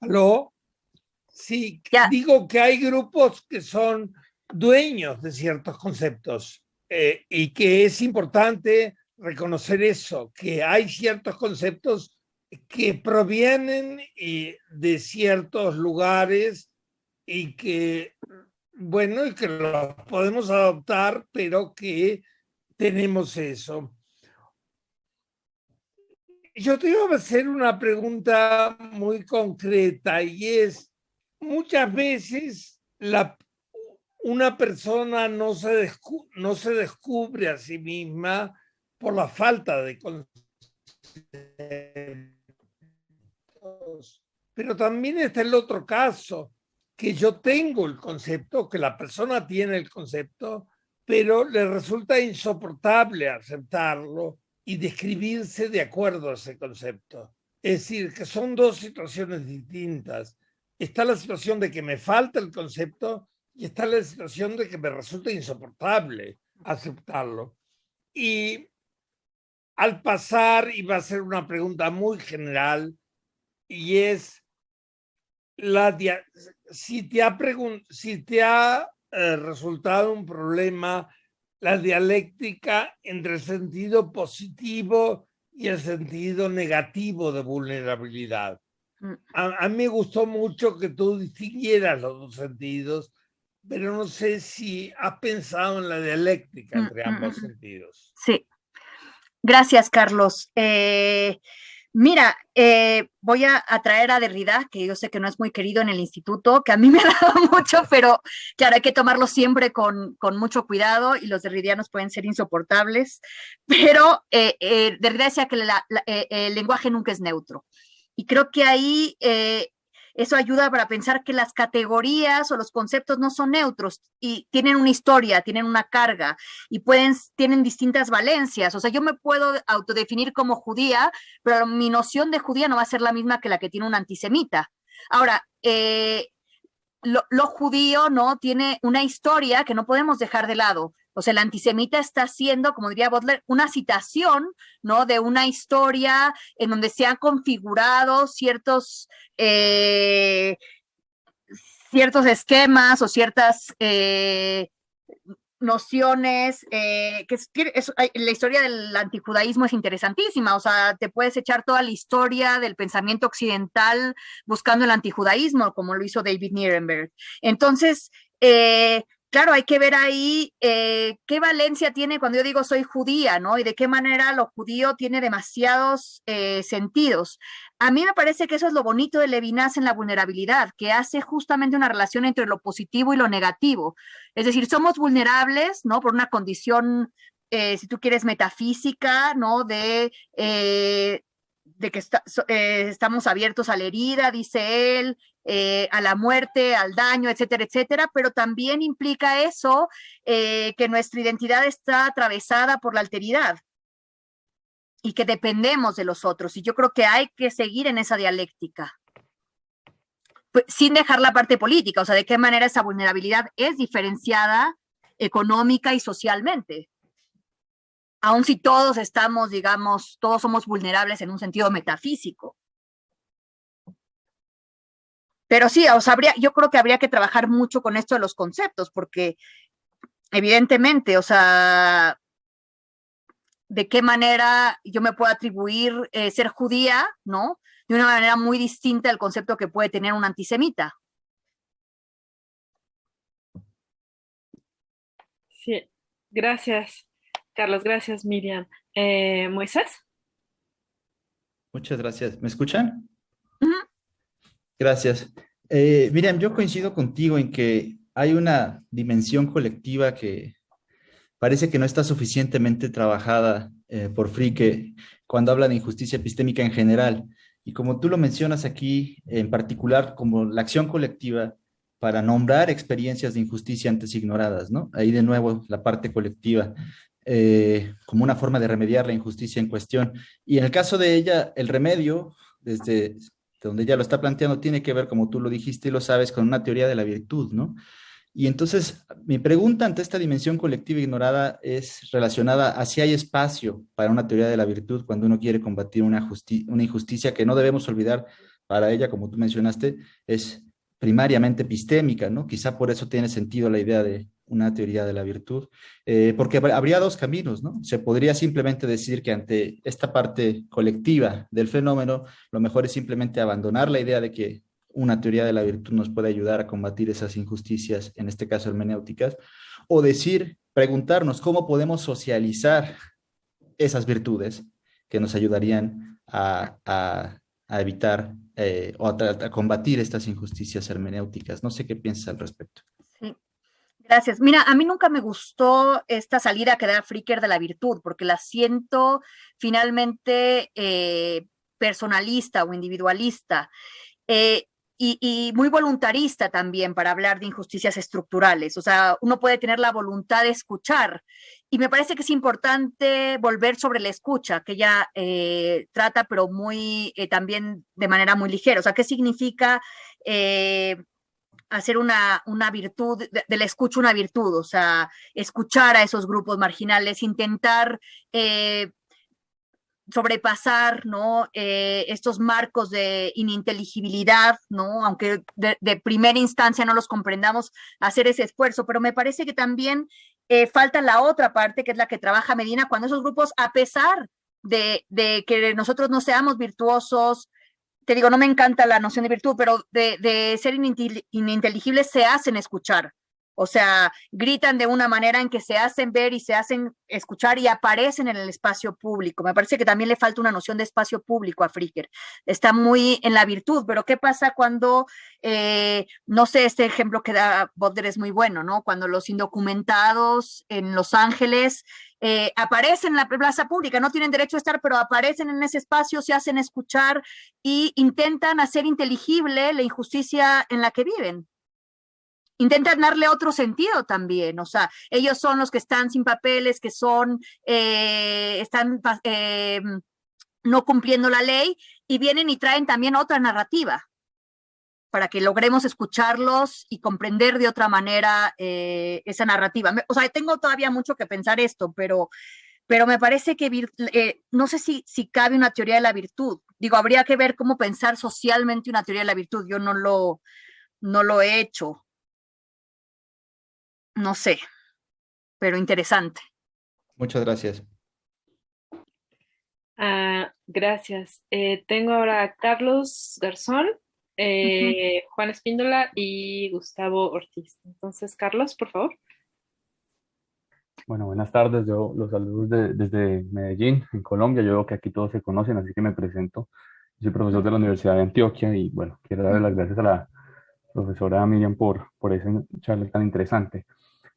Speaker 8: ¿Aló? Sí, digo que hay grupos que son dueños de ciertos conceptos y que es importante reconocer eso, que hay ciertos conceptos que provienen de ciertos lugares y que, bueno, y que los podemos adoptar, pero que tenemos eso. Yo te iba a hacer una pregunta muy concreta y es, muchas veces una persona no se descubre a sí misma por la falta de conceptos, pero también está el otro caso, que yo tengo el concepto, que la persona tiene el concepto, pero le resulta insoportable aceptarlo y describirse de acuerdo a ese concepto. Es decir, que son dos situaciones distintas. Está la situación de que me falta el concepto y está la situación de que me resulta insoportable aceptarlo. Y al pasar, y va a ser una pregunta muy general, y es, si te ha resultado un problema la dialéctica entre el sentido positivo y el sentido negativo de vulnerabilidad. A mí me gustó mucho que tú distinguieras los dos sentidos, pero no sé si has pensado en la dialéctica entre ambos sentidos.
Speaker 2: Sí. Gracias, Carlos. Mira, voy a traer a Derrida, que yo sé que no es muy querido en el instituto, que a mí me ha dado mucho, pero claro, hay que tomarlo siempre con mucho cuidado y los derridianos pueden ser insoportables, pero Derrida decía que el lenguaje nunca es neutro. Y creo que ahí eso ayuda para pensar que las categorías o los conceptos no son neutros y tienen una historia, tienen una carga y tienen distintas valencias. O sea, yo me puedo autodefinir como judía, pero mi noción de judía no va a ser la misma que la que tiene un antisemita. Ahora, lo judío, ¿no? Tiene una historia que no podemos dejar de lado. O sea, el antisemita está haciendo, como diría Butler, una citación, ¿no? De una historia en donde se han configurado ciertos esquemas o ciertas nociones, la historia del antijudaísmo es interesantísima, o sea, te puedes echar toda la historia del pensamiento occidental buscando el antijudaísmo, como lo hizo David Nirenberg. Entonces, claro, hay que ver ahí qué valencia tiene cuando yo digo soy judía, ¿no? Y de qué manera lo judío tiene demasiados sentidos. A mí me parece que eso es lo bonito de Levinas en la vulnerabilidad, que hace justamente una relación entre lo positivo y lo negativo. Es decir, somos vulnerables, ¿no? Por una condición, si tú quieres, metafísica, ¿no? De que estamos abiertos a la herida, dice él, a la muerte, al daño, etcétera, etcétera, pero también implica eso, que nuestra identidad está atravesada por la alteridad y que dependemos de los otros. Y yo creo que hay que seguir en esa dialéctica, pues, sin dejar la parte política, o sea, de qué manera esa vulnerabilidad es diferenciada económica y socialmente. Aun si todos estamos, digamos, todos somos vulnerables en un sentido metafísico. Pero sí, o sea, yo creo que habría que trabajar mucho con esto de los conceptos, porque evidentemente, o sea, de qué manera yo me puedo atribuir ser judía, ¿no? De una manera muy distinta al concepto que puede tener un antisemita.
Speaker 1: Sí, gracias, Carlos, gracias, Miriam. Moisés.
Speaker 9: Muchas gracias. ¿Me escuchan?
Speaker 2: Uh-huh.
Speaker 9: Gracias. Miriam, yo coincido contigo en que hay una dimensión colectiva que parece que no está suficientemente trabajada por Fricke cuando habla de injusticia epistémica en general. Y como tú lo mencionas aquí, en particular, como la acción colectiva para nombrar experiencias de injusticia antes ignoradas, ¿no? Ahí de nuevo la parte colectiva, como una forma de remediar la injusticia en cuestión. Y en el caso de ella, el remedio, desde donde ella lo está planteando, tiene que ver, como tú lo dijiste y lo sabes, con una teoría de la virtud, ¿no? Y entonces, mi pregunta ante esta dimensión colectiva ignorada es relacionada a si hay espacio para una teoría de la virtud cuando uno quiere combatir una injusticia que no debemos olvidar. Para ella, como tú mencionaste, es primariamente epistémica, ¿no? Quizá por eso tiene sentido la idea de una teoría de la virtud, porque habría dos caminos, ¿no? Se podría simplemente decir que ante esta parte colectiva del fenómeno, lo mejor es simplemente abandonar la idea de que una teoría de la virtud nos puede ayudar a combatir esas injusticias, en este caso hermenéuticas, o preguntarnos cómo podemos socializar esas virtudes que nos ayudarían a evitar o a combatir estas injusticias hermenéuticas. No sé qué piensas al respecto.
Speaker 2: Sí. Gracias. Mira, a mí nunca me gustó esta salida que da Fricker de la virtud, porque la siento finalmente personalista o individualista. Y muy voluntarista también para hablar de injusticias estructurales. O sea, uno puede tener la voluntad de escuchar. Y me parece que es importante volver sobre la escucha, que ella trata, pero muy también de manera muy ligera. O sea, ¿qué significa hacer una virtud, de la escucha una virtud? O sea, escuchar a esos grupos marginales, intentar sobrepasar, ¿no? Estos marcos de ininteligibilidad, ¿no? Aunque de primera instancia no los comprendamos, hacer ese esfuerzo, pero me parece que también falta la otra parte, que es la que trabaja Medina, cuando esos grupos, a pesar de que nosotros no seamos virtuosos, te digo, no me encanta la noción de virtud, pero de ser ininteligibles, se hacen escuchar. O sea, gritan de una manera en que se hacen ver y se hacen escuchar y aparecen en el espacio público. Me parece que también le falta una noción de espacio público a Fricker. Está muy en la virtud, pero ¿qué pasa cuando, no sé, este ejemplo que da Butler es muy bueno, ¿no? Cuando los indocumentados en Los Ángeles aparecen en la plaza pública, no tienen derecho a estar, pero aparecen en ese espacio, se hacen escuchar y intentan hacer inteligible la injusticia en la que viven. Intentan darle otro sentido también, o sea, ellos son los que están sin papeles, que son, están no cumpliendo la ley, y vienen y traen también otra narrativa para que logremos escucharlos y comprender de otra manera esa narrativa. O sea, tengo todavía mucho que pensar esto, pero me parece que no sé si cabe una teoría de la virtud. Digo, habría que ver cómo pensar socialmente una teoría de la virtud. Yo no lo he hecho. No sé, pero interesante.
Speaker 9: Muchas gracias.
Speaker 1: Gracias. Tengo ahora a Carlos Garzón, Juan Espíndola y Gustavo Ortiz. Entonces, Carlos, por favor.
Speaker 10: Bueno, buenas tardes. Yo los saludo desde Medellín, en Colombia. Yo veo que aquí todos se conocen, así que me presento. Soy profesor de la Universidad de Antioquia y bueno, quiero darle las gracias a la profesora Miriam por esa charla tan interesante.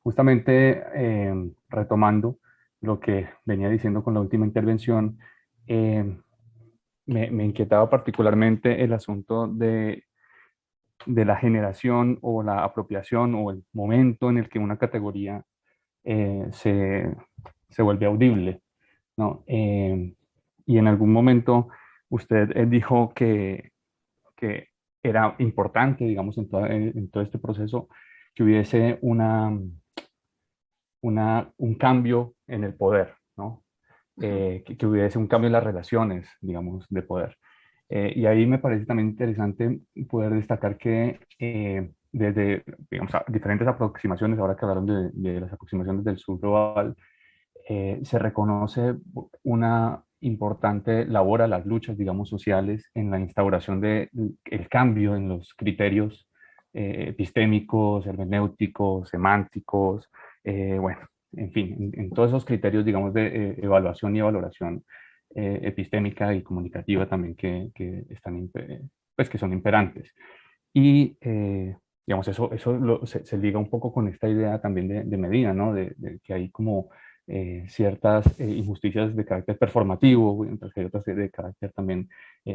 Speaker 10: Justamente retomando lo que venía diciendo con la última intervención, me inquietaba particularmente el asunto de la generación o la apropiación o el momento en el que una categoría se vuelve audible, ¿no? Y en algún momento usted dijo que era importante, digamos, en todo este proceso, que hubiese un cambio en el poder, ¿no? Que hubiese un cambio en las relaciones, digamos, de poder. Y ahí me parece también interesante poder destacar que desde, digamos, diferentes aproximaciones, ahora que hablaron de las aproximaciones del sur global, se reconoce una importante labor a las luchas, digamos, sociales en la instauración del cambio en los criterios epistémicos, hermenéuticos, semánticos, bueno, en fin, en todos esos criterios, digamos, de evaluación y valoración epistémica y comunicativa también que están, pues, que son imperantes. Y, digamos, eso se liga un poco con esta idea también de Medina, ¿no? De que hay como ciertas injusticias de carácter performativo, mientras que hay otras de carácter también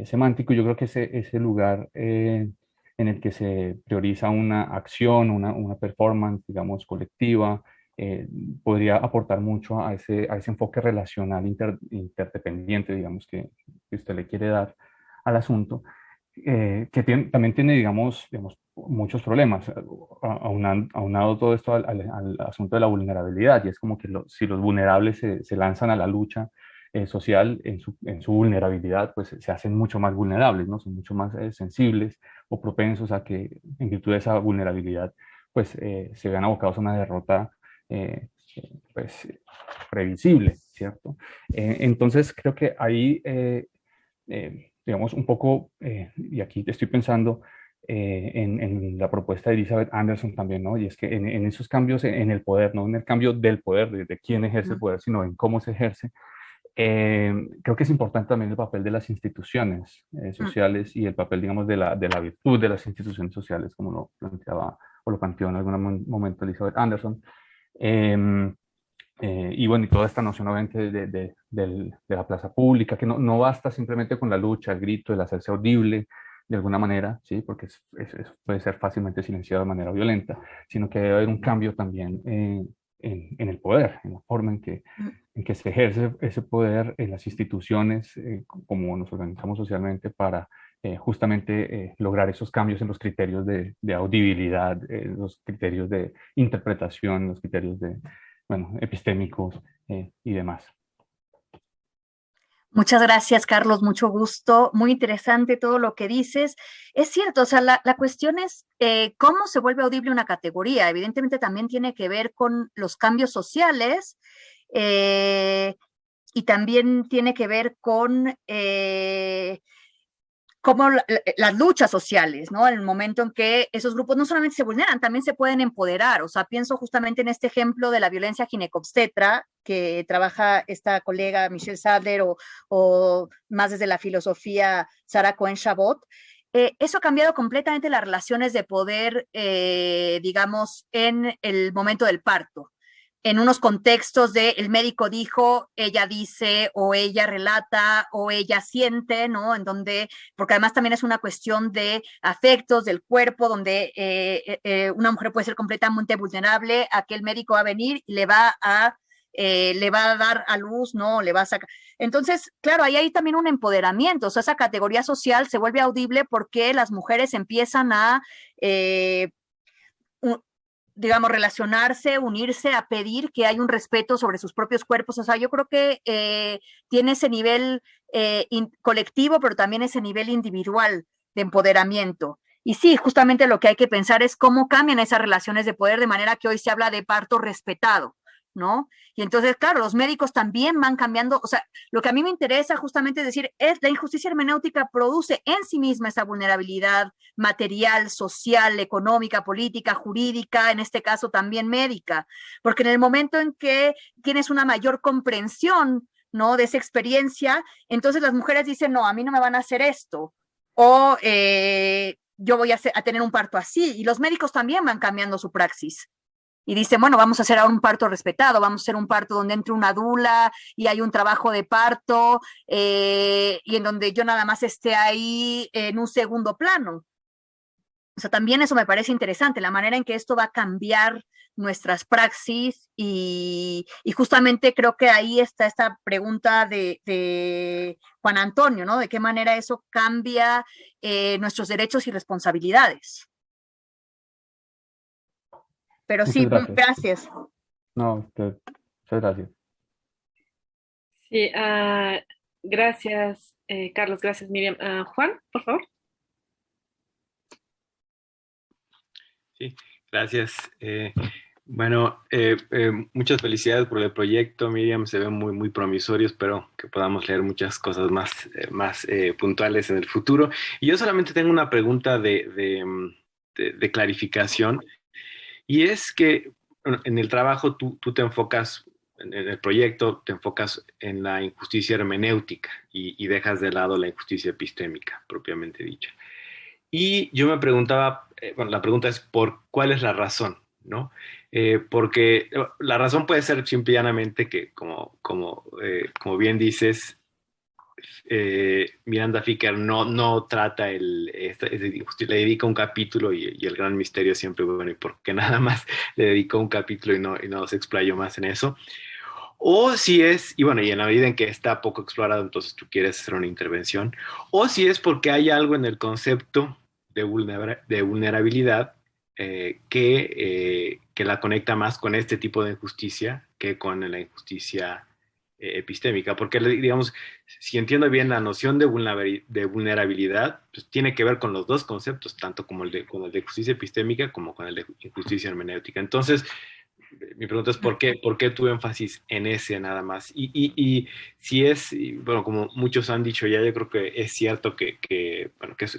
Speaker 10: semántico. Yo creo que ese lugar en el que se prioriza una acción, una performance, digamos, colectiva, podría aportar mucho a ese enfoque relacional interdependiente, digamos, que usted le quiere dar al asunto, que también tiene, digamos, muchos problemas, aunado todo esto al asunto de la vulnerabilidad, y es como que si los vulnerables se lanzan a la lucha social en su vulnerabilidad, pues se hacen mucho más vulnerables, ¿no? Son mucho más sensibles o propensos a que en virtud de esa vulnerabilidad, pues se vean abocados a una derrota pues previsible, ¿cierto? Entonces creo que ahí, digamos, un poco, y aquí estoy pensando en la propuesta de Elizabeth Anderson también, ¿no? Y es que en esos cambios en el poder, no en el cambio del poder, de quién ejerce el poder, sino en cómo se ejerce, creo que es importante también el papel de las instituciones sociales y el papel, digamos, de la virtud de las instituciones sociales, como lo planteaba o lo planteó en algún momento Elizabeth Anderson. Y bueno, y toda esta noción obviamente de la plaza pública, que no basta simplemente con la lucha, el grito, el hacerse audible de alguna manera, ¿sí? Porque puede ser fácilmente silenciado de manera violenta, sino que debe haber un cambio también en el poder, en la forma en que se ejerce ese poder en las instituciones, como nos organizamos socialmente para justamente lograr esos cambios en los criterios de audibilidad, los criterios de interpretación, los criterios bueno, epistémicos y demás.
Speaker 2: Muchas gracias, Carlos, mucho gusto. Muy interesante todo lo que dices. Es cierto, o sea, la cuestión es cómo se vuelve audible una categoría. Evidentemente también tiene que ver con los cambios sociales y también tiene que ver con como las luchas sociales, ¿no? En el momento en que esos grupos no solamente se vulneran, también se pueden empoderar. O sea, pienso justamente en este ejemplo de la violencia ginecobstetra que trabaja esta colega Michelle Sadler o más desde la filosofía Sarah Cohen-Chabot. Eso ha cambiado completamente las relaciones de poder, digamos, en el momento del parto. En unos contextos de el médico dijo, ella dice, o ella relata, o ella siente, ¿no? En donde, porque además también es una cuestión de afectos del cuerpo, donde una mujer puede ser completamente vulnerable a que el médico va a venir y le va a dar a luz, ¿no? Le va a sacar. Entonces, claro, ahí hay también un empoderamiento, o sea, esa categoría social se vuelve audible porque las mujeres empiezan a digamos, relacionarse, unirse, a pedir que hay un respeto sobre sus propios cuerpos. O sea, yo creo que tiene ese nivel colectivo, pero también ese nivel individual de empoderamiento. Y sí, justamente lo que hay que pensar es cómo cambian esas relaciones de poder, de manera que hoy se habla de parto respetado, ¿no? Y entonces, claro, los médicos también van cambiando. O sea, lo que a mí me interesa justamente decir es la injusticia hermenéutica produce en sí misma esa vulnerabilidad material, social, económica, política, jurídica, en este caso también médica, porque en el momento en que tienes una mayor comprensión, ¿no? De esa experiencia, entonces las mujeres dicen, no, a mí no me van a hacer esto, o yo voy a tener un parto así, y los médicos también van cambiando su praxis. Y dicen, bueno, vamos a hacer ahora un parto respetado, vamos a hacer un parto donde entre una dula y hay un trabajo de parto y en donde yo nada más esté ahí en un segundo plano. O sea, también eso me parece interesante, la manera en que esto va a cambiar nuestras praxis y justamente creo que ahí está esta pregunta de Juan Antonio, ¿no? De qué manera eso cambia nuestros derechos y responsabilidades. Pero
Speaker 10: Muchas
Speaker 2: sí,
Speaker 10: gracias.
Speaker 2: gracias.
Speaker 10: No, muchas gracias.
Speaker 1: Sí, gracias, Carlos, gracias, Miriam. Juan, por favor.
Speaker 11: Sí, gracias. Bueno, muchas felicidades por el proyecto, Miriam. Se ve muy, muy promisorio. Espero que podamos leer muchas cosas más puntuales en el futuro. Y yo solamente tengo una pregunta de clarificación. Y es que bueno, en el trabajo tú te enfocas, en el proyecto te enfocas en la injusticia hermenéutica y dejas de lado la injusticia epistémica, propiamente dicha. Y yo me preguntaba, bueno, la pregunta es ¿cuál es la razón? ¿No? Porque la razón puede ser simple y llanamente que, como bien dices, Miranda Ficker no trata le dedica un capítulo y el gran misterio siempre, bueno, ¿y por qué nada más le dedicó un capítulo y no se explayó más en eso? O si es, y bueno, y en la medida en que está poco explorado, entonces tú quieres hacer una intervención, o si es porque hay algo en el concepto de vulnerabilidad que la conecta más con este tipo de injusticia que con la injusticia epistémica, porque digamos, si entiendo bien la noción de vulnerabilidad, pues tiene que ver con los dos conceptos, tanto como con el de justicia epistémica como con el de injusticia hermenéutica. Entonces, mi pregunta es ¿por qué tu énfasis en ese nada más? Y si es, bueno, como muchos han dicho ya, yo creo que es cierto que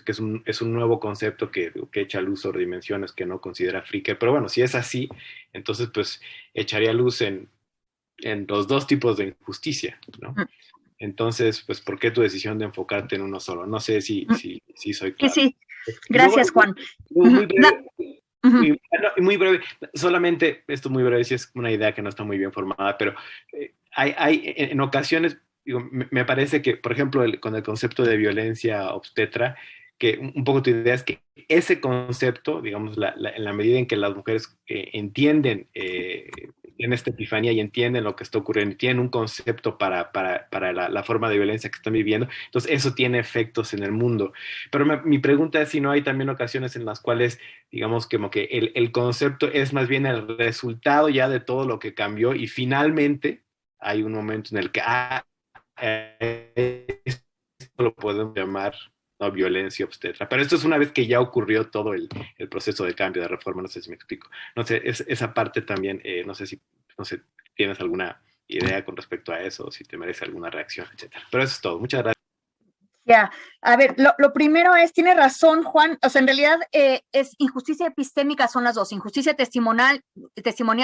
Speaker 11: es un nuevo concepto que echa luz sobre dimensiones que no considera Fricker, pero bueno, si es así, entonces pues echaría luz en los dos tipos de injusticia, ¿no? Entonces, pues, ¿por qué tu decisión de enfocarte en uno solo? No sé si soy claro.
Speaker 2: Sí, gracias, Juan.
Speaker 11: Muy breve, muy breve, solamente, esto muy breve, sí es una idea que no está muy bien formada, pero hay en ocasiones, digo, me parece que, por ejemplo, con el concepto de violencia obstetra, que un poco tu idea es que ese concepto, digamos, en la medida en que las mujeres entienden en esta epifanía y entienden lo que está ocurriendo, y tienen un concepto para la forma de violencia que están viviendo, entonces eso tiene efectos en el mundo. Pero mi pregunta es si no hay también ocasiones en las cuales, digamos, como que el concepto es más bien el resultado ya de todo lo que cambió y finalmente hay un momento en el que esto lo podemos llamar no violencia obstetra. Pero esto es una vez que ya ocurrió todo el proceso de cambio, de reforma, no sé si me explico. No sé, esa parte también, no sé si tienes alguna idea con respecto a eso, o si te merece alguna reacción, etcétera. Pero eso es todo. Muchas gracias.
Speaker 2: Ya, a ver, lo primero es, tiene razón Juan, o sea, en realidad es injusticia epistémica, son las dos, injusticia testimonial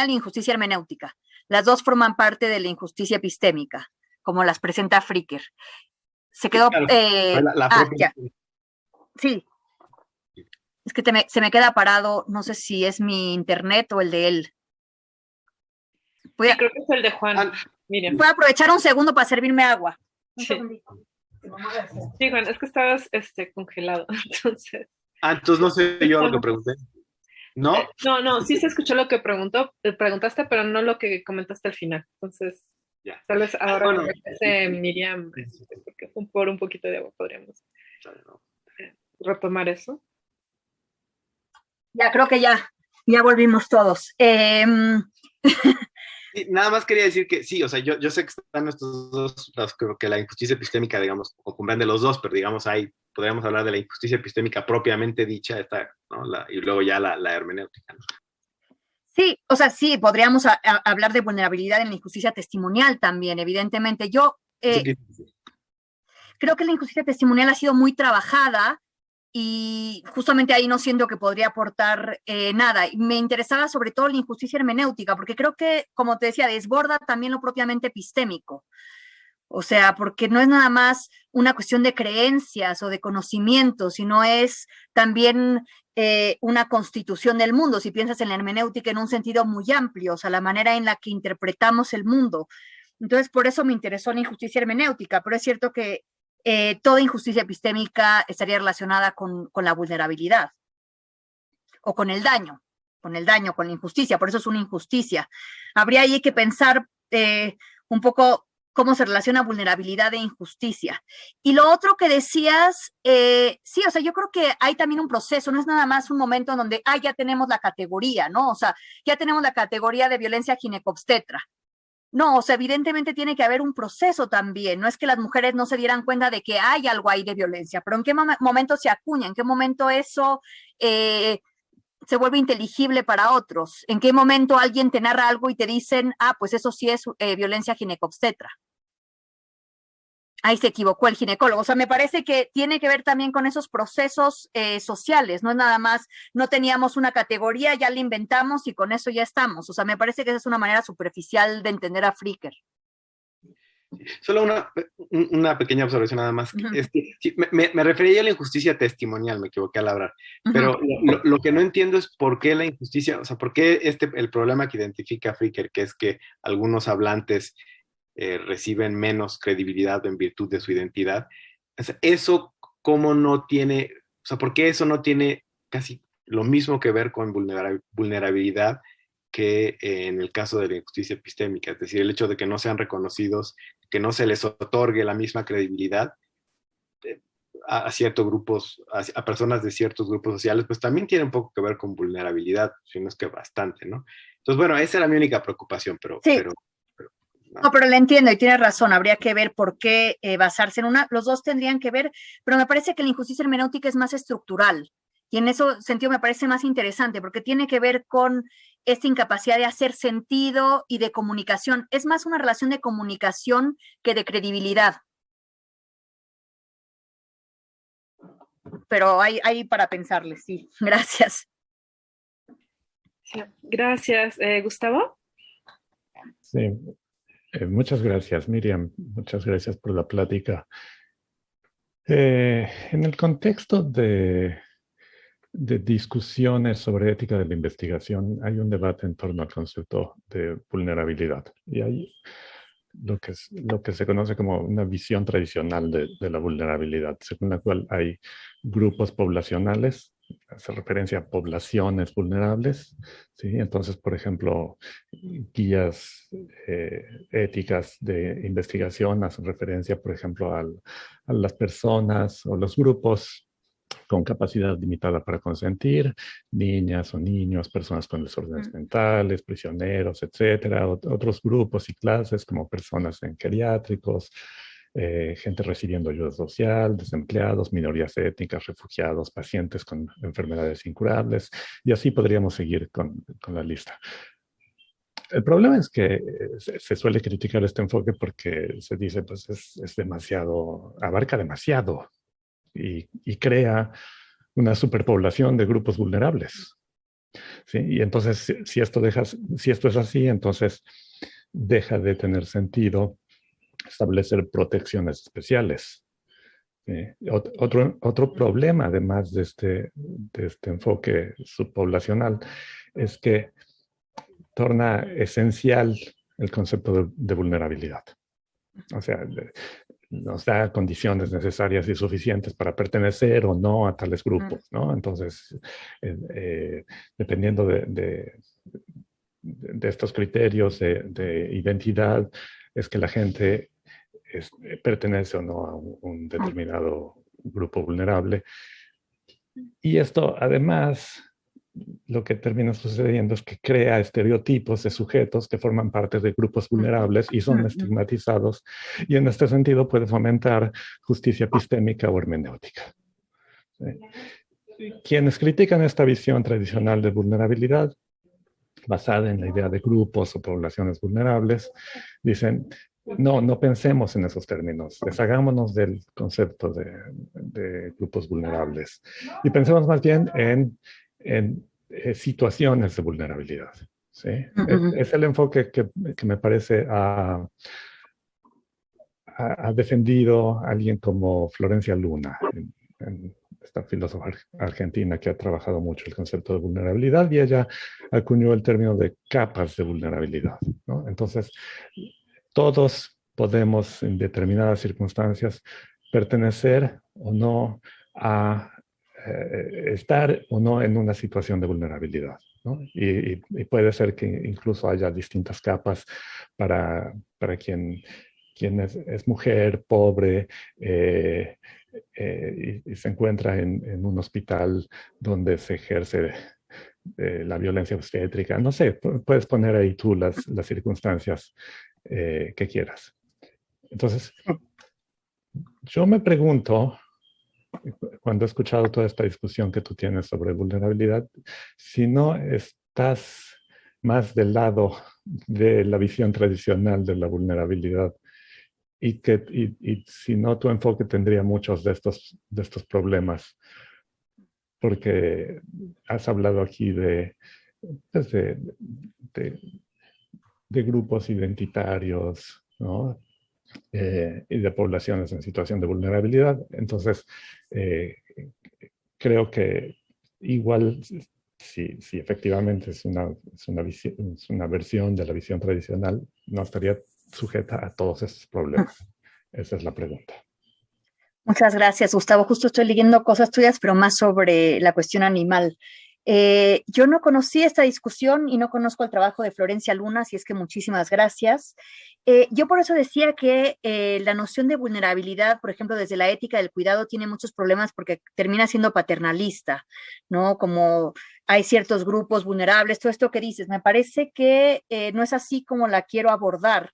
Speaker 2: y injusticia hermenéutica. Las dos forman parte de la injusticia epistémica, como las presenta Fricker. Se quedó... ya. Sí, es que se me queda parado, no sé si es mi internet o el de él.
Speaker 1: Creo que es el de Juan. Miren.
Speaker 2: Voy a aprovechar un segundo para servirme agua.
Speaker 1: Sí, Juan, es que estabas congelado, entonces.
Speaker 11: Entonces no sé yo lo que pregunté. ¿No?
Speaker 1: No, sí se escuchó lo que preguntaste, pero no lo que comentaste al final. Entonces,
Speaker 11: ya.
Speaker 1: Tal vez ahora Miriam, porque por un poquito de agua podríamos retomar eso.
Speaker 2: Ya, creo que ya volvimos todos.
Speaker 11: Sí, nada más quería decir que sí, o sea, yo sé que están estos dos, creo que la injusticia epistémica, digamos, o comprende los dos, pero digamos, ahí podríamos hablar de la injusticia epistémica propiamente dicha, ¿no? Y luego ya la hermenéutica, ¿no?
Speaker 2: Sí, o sea, sí, podríamos hablar de vulnerabilidad en la injusticia testimonial también, evidentemente. Yo creo que la injusticia testimonial ha sido muy trabajada y justamente ahí no siento que podría aportar nada. Me interesaba sobre todo la injusticia hermenéutica, porque creo que, como te decía, desborda también lo propiamente epistémico. O sea, porque no es nada más una cuestión de creencias o de conocimiento, sino es también una constitución del mundo, si piensas en la hermenéutica en un sentido muy amplio, o sea, la manera en la que interpretamos el mundo. Entonces, por eso me interesó la injusticia hermenéutica, pero es cierto que toda injusticia epistémica estaría relacionada con la vulnerabilidad o con el daño, con la injusticia, por eso es una injusticia. Habría ahí que pensar un poco cómo se relaciona vulnerabilidad e injusticia. Y lo otro que decías, sí, o sea, yo creo que hay también un proceso, no es nada más un momento en donde, ya tenemos la categoría, ¿no? O sea, ya tenemos la categoría de violencia ginecobstetra. No, o sea, evidentemente tiene que haber un proceso también. No es que las mujeres no se dieran cuenta de que hay algo ahí de violencia, pero ¿en qué momento se acuña? ¿En qué momento eso se vuelve inteligible para otros? ¿En qué momento alguien te narra algo y te dicen, pues eso sí es violencia ginecobstetra? Ahí se equivocó el ginecólogo. O sea, me parece que tiene que ver también con esos procesos sociales. No es nada más, no teníamos una categoría, ya la inventamos y con eso ya estamos. O sea, me parece que esa es una manera superficial de entender a Fricker.
Speaker 11: Solo una pequeña observación nada más. Sí, me refería a la injusticia testimonial, me equivoqué al hablar. Pero lo que no entiendo es por qué la injusticia, o sea, por qué el problema que identifica Fricker, que es que algunos hablantes reciben menos credibilidad en virtud de su identidad. O sea, eso cómo no tiene, o sea, ¿por qué eso no tiene casi lo mismo que ver con vulnerabilidad que en el caso de la injusticia epistémica? Es decir, el hecho de que no sean reconocidos, que no se les otorgue la misma credibilidad a ciertos grupos, a personas de ciertos grupos sociales, pues también tiene un poco que ver con vulnerabilidad, si no es que bastante, ¿no? Entonces, bueno, esa era mi única preocupación, pero...
Speaker 2: Sí. No, pero le entiendo y tiene razón, habría que ver por qué basarse en una, los dos tendrían que ver, pero me parece que la injusticia hermenéutica es más estructural y en ese sentido me parece más interesante porque tiene que ver con esta incapacidad de hacer sentido y de comunicación, es más una relación de comunicación que de credibilidad. Pero hay para pensarle, sí, gracias.
Speaker 1: Sí, gracias. ¿Gustavo?
Speaker 12: Sí. Muchas gracias, Miriam. Muchas gracias por la plática. En el contexto de discusiones sobre ética de la investigación, hay un debate en torno al concepto de vulnerabilidad. Y hay lo que se conoce como una visión tradicional de la vulnerabilidad, según la cual hay grupos poblacionales, hace referencia a poblaciones vulnerables, ¿sí? Entonces, por ejemplo, guías éticas de investigación hacen referencia, por ejemplo, a las personas o los grupos con capacidad limitada para consentir, niñas o niños, personas con desórdenes mentales, prisioneros, etcétera, otros grupos y clases como personas en geriátricos, gente recibiendo ayuda social, desempleados, minorías étnicas, refugiados, pacientes con enfermedades incurables, y así podríamos seguir con la lista. El problema es que se suele criticar este enfoque porque se dice, pues es demasiado, abarca demasiado y crea una superpoblación de grupos vulnerables. ¿Sí? Y entonces, si esto es así, entonces deja de tener sentido establecer protecciones especiales. Otro problema, además de este enfoque subpoblacional, es que torna esencial el concepto de vulnerabilidad. O sea, nos da condiciones necesarias y suficientes para pertenecer o no a tales grupos, ¿no? Entonces, dependiendo de estos criterios de identidad, es que la gente pertenece o no a un determinado grupo vulnerable. Y esto, además, lo que termina sucediendo es que crea estereotipos de sujetos que forman parte de grupos vulnerables y son estigmatizados, y en este sentido puede fomentar justicia epistémica o hermenéutica. Quienes critican esta visión tradicional de vulnerabilidad, basada en la idea de grupos o poblaciones vulnerables, dicen, no pensemos en esos términos, deshagámonos del concepto de grupos vulnerables y pensemos más bien en situaciones de vulnerabilidad. ¿Sí? Es el enfoque que me parece ha defendido alguien como Florencia Luna, esta filósofa argentina que ha trabajado mucho el concepto de vulnerabilidad, y ella acuñó el término de capas de vulnerabilidad, ¿no? Entonces, todos podemos en determinadas circunstancias pertenecer o no a estar o no en una situación de vulnerabilidad, ¿no? Y puede ser que incluso haya distintas capas para quien es mujer, pobre, y se encuentra en un hospital donde se ejerce la violencia obstétrica. No sé, puedes poner ahí tú las circunstancias que quieras. Entonces, yo me pregunto, cuando he escuchado toda esta discusión que tú tienes sobre vulnerabilidad, si no estás más del lado de la visión tradicional de la vulnerabilidad y si no, tu enfoque tendría muchos de estos problemas, porque has hablado aquí pues de grupos identitarios, ¿no? Y de poblaciones en situación de vulnerabilidad. Entonces, creo que igual, si efectivamente es una versión de la visión tradicional, no estaría sujeta a todos estos problemas. Esa es la pregunta.
Speaker 2: Muchas gracias, Gustavo. Justo estoy leyendo cosas tuyas, pero más sobre la cuestión animal. Yo no conocí esta discusión y no conozco el trabajo de Florencia Luna, así es que muchísimas gracias. Yo por eso decía que la noción de vulnerabilidad, por ejemplo, desde la ética del cuidado, tiene muchos problemas porque termina siendo paternalista, ¿no? Como hay ciertos grupos vulnerables, todo esto que dices, me parece que no es así como la quiero abordar.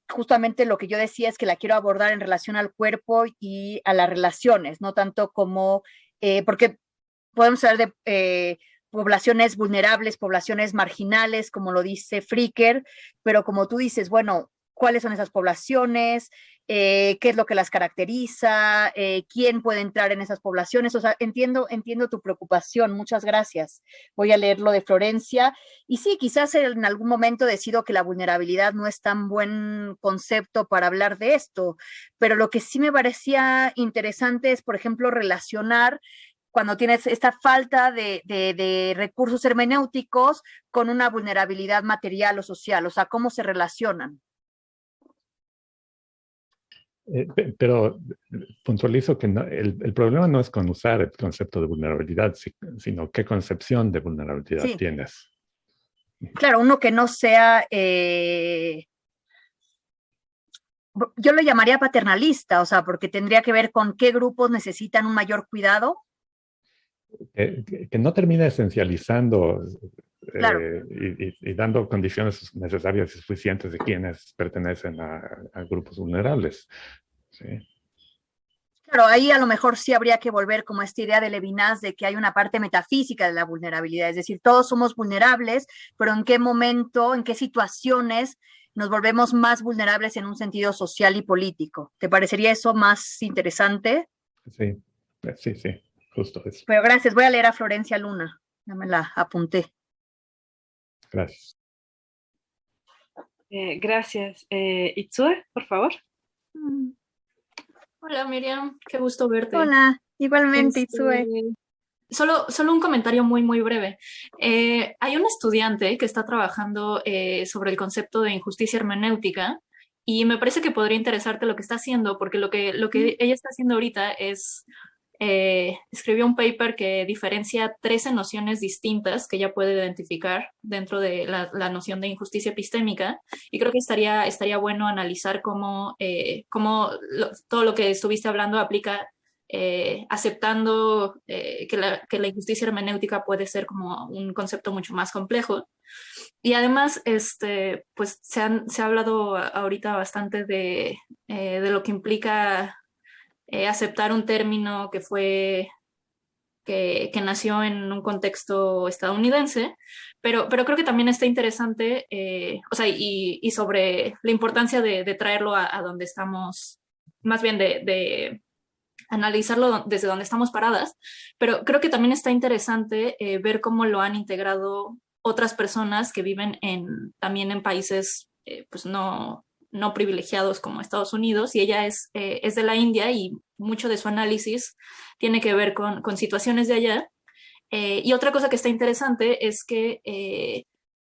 Speaker 2: Justamente lo que yo decía es que la quiero abordar en relación al cuerpo y a las relaciones, no tanto como, porque podemos hablar de poblaciones vulnerables, poblaciones marginales, como lo dice Fricker, pero como tú dices, bueno, ¿cuáles son esas poblaciones? ¿Qué es lo que las caracteriza? ¿Quién puede entrar en esas poblaciones? O sea, entiendo tu preocupación. Muchas gracias. Voy a leer lo de Florencia. Y sí, quizás en algún momento decido que la vulnerabilidad no es tan buen concepto para hablar de esto, pero lo que sí me parecía interesante es, por ejemplo, relacionar cuando tienes esta falta de recursos hermenéuticos con una vulnerabilidad material o social, o sea, ¿cómo se relacionan?
Speaker 12: Pero puntualizo que el problema no es con usar el concepto de vulnerabilidad, sino qué concepción de vulnerabilidad tienes.
Speaker 2: Claro, uno que no sea, yo lo llamaría paternalista, o sea, porque tendría que ver con qué grupos necesitan un mayor cuidado.
Speaker 12: Que no termina esencializando
Speaker 2: claro.
Speaker 12: Y dando condiciones necesarias y suficientes de quienes pertenecen a grupos vulnerables. ¿Sí?
Speaker 2: Claro, ahí a lo mejor sí habría que volver como a esta idea de Levinas de que hay una parte metafísica de la vulnerabilidad, es decir, todos somos vulnerables, pero en qué momento, en qué situaciones nos volvemos más vulnerables en un sentido social y político. ¿Te parecería eso más interesante?
Speaker 12: Sí, sí, justo eso.
Speaker 2: Pero gracias, voy a leer a Florencia Luna, ya me la apunté.
Speaker 12: Gracias.
Speaker 1: Gracias. Itzue, por favor.
Speaker 13: Hola Miriam, qué gusto verte.
Speaker 2: Hola, igualmente Itzue.
Speaker 13: Solo un comentario muy breve. Hay un estudiante que está trabajando sobre el concepto de injusticia hermenéutica y me parece que podría interesarte lo que está haciendo, porque lo que ella está haciendo ahorita es escribió un paper que diferencia 13 nociones distintas que ella puede identificar dentro de la noción de injusticia epistémica, y creo que estaría bueno analizar cómo todo lo que estuviste hablando aplica, aceptando que la injusticia hermenéutica puede ser como un concepto mucho más complejo. Y además, pues se ha hablado ahorita bastante de lo que implica aceptar un término que nació en un contexto estadounidense, pero creo que también está interesante, o sea, y sobre la importancia de traerlo a donde estamos, más bien de analizarlo desde donde estamos paradas, pero creo que también está interesante ver cómo lo han integrado otras personas que viven también en países pues no privilegiados como Estados Unidos, y ella es de la India y mucho de su análisis tiene que ver con situaciones de allá. Y otra cosa que está interesante es que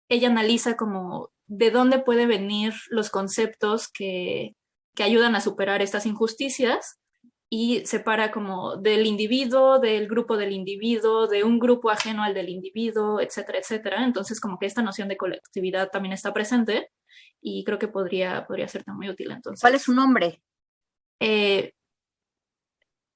Speaker 13: ella analiza como de dónde pueden venir los conceptos que ayudan a superar estas injusticias, y separa como del individuo, del grupo del individuo, de un grupo ajeno al del individuo, etcétera, etcétera. Entonces como que esta noción de colectividad también está presente y creo que podría serte muy útil. Entonces,
Speaker 2: ¿cuál es su nombre?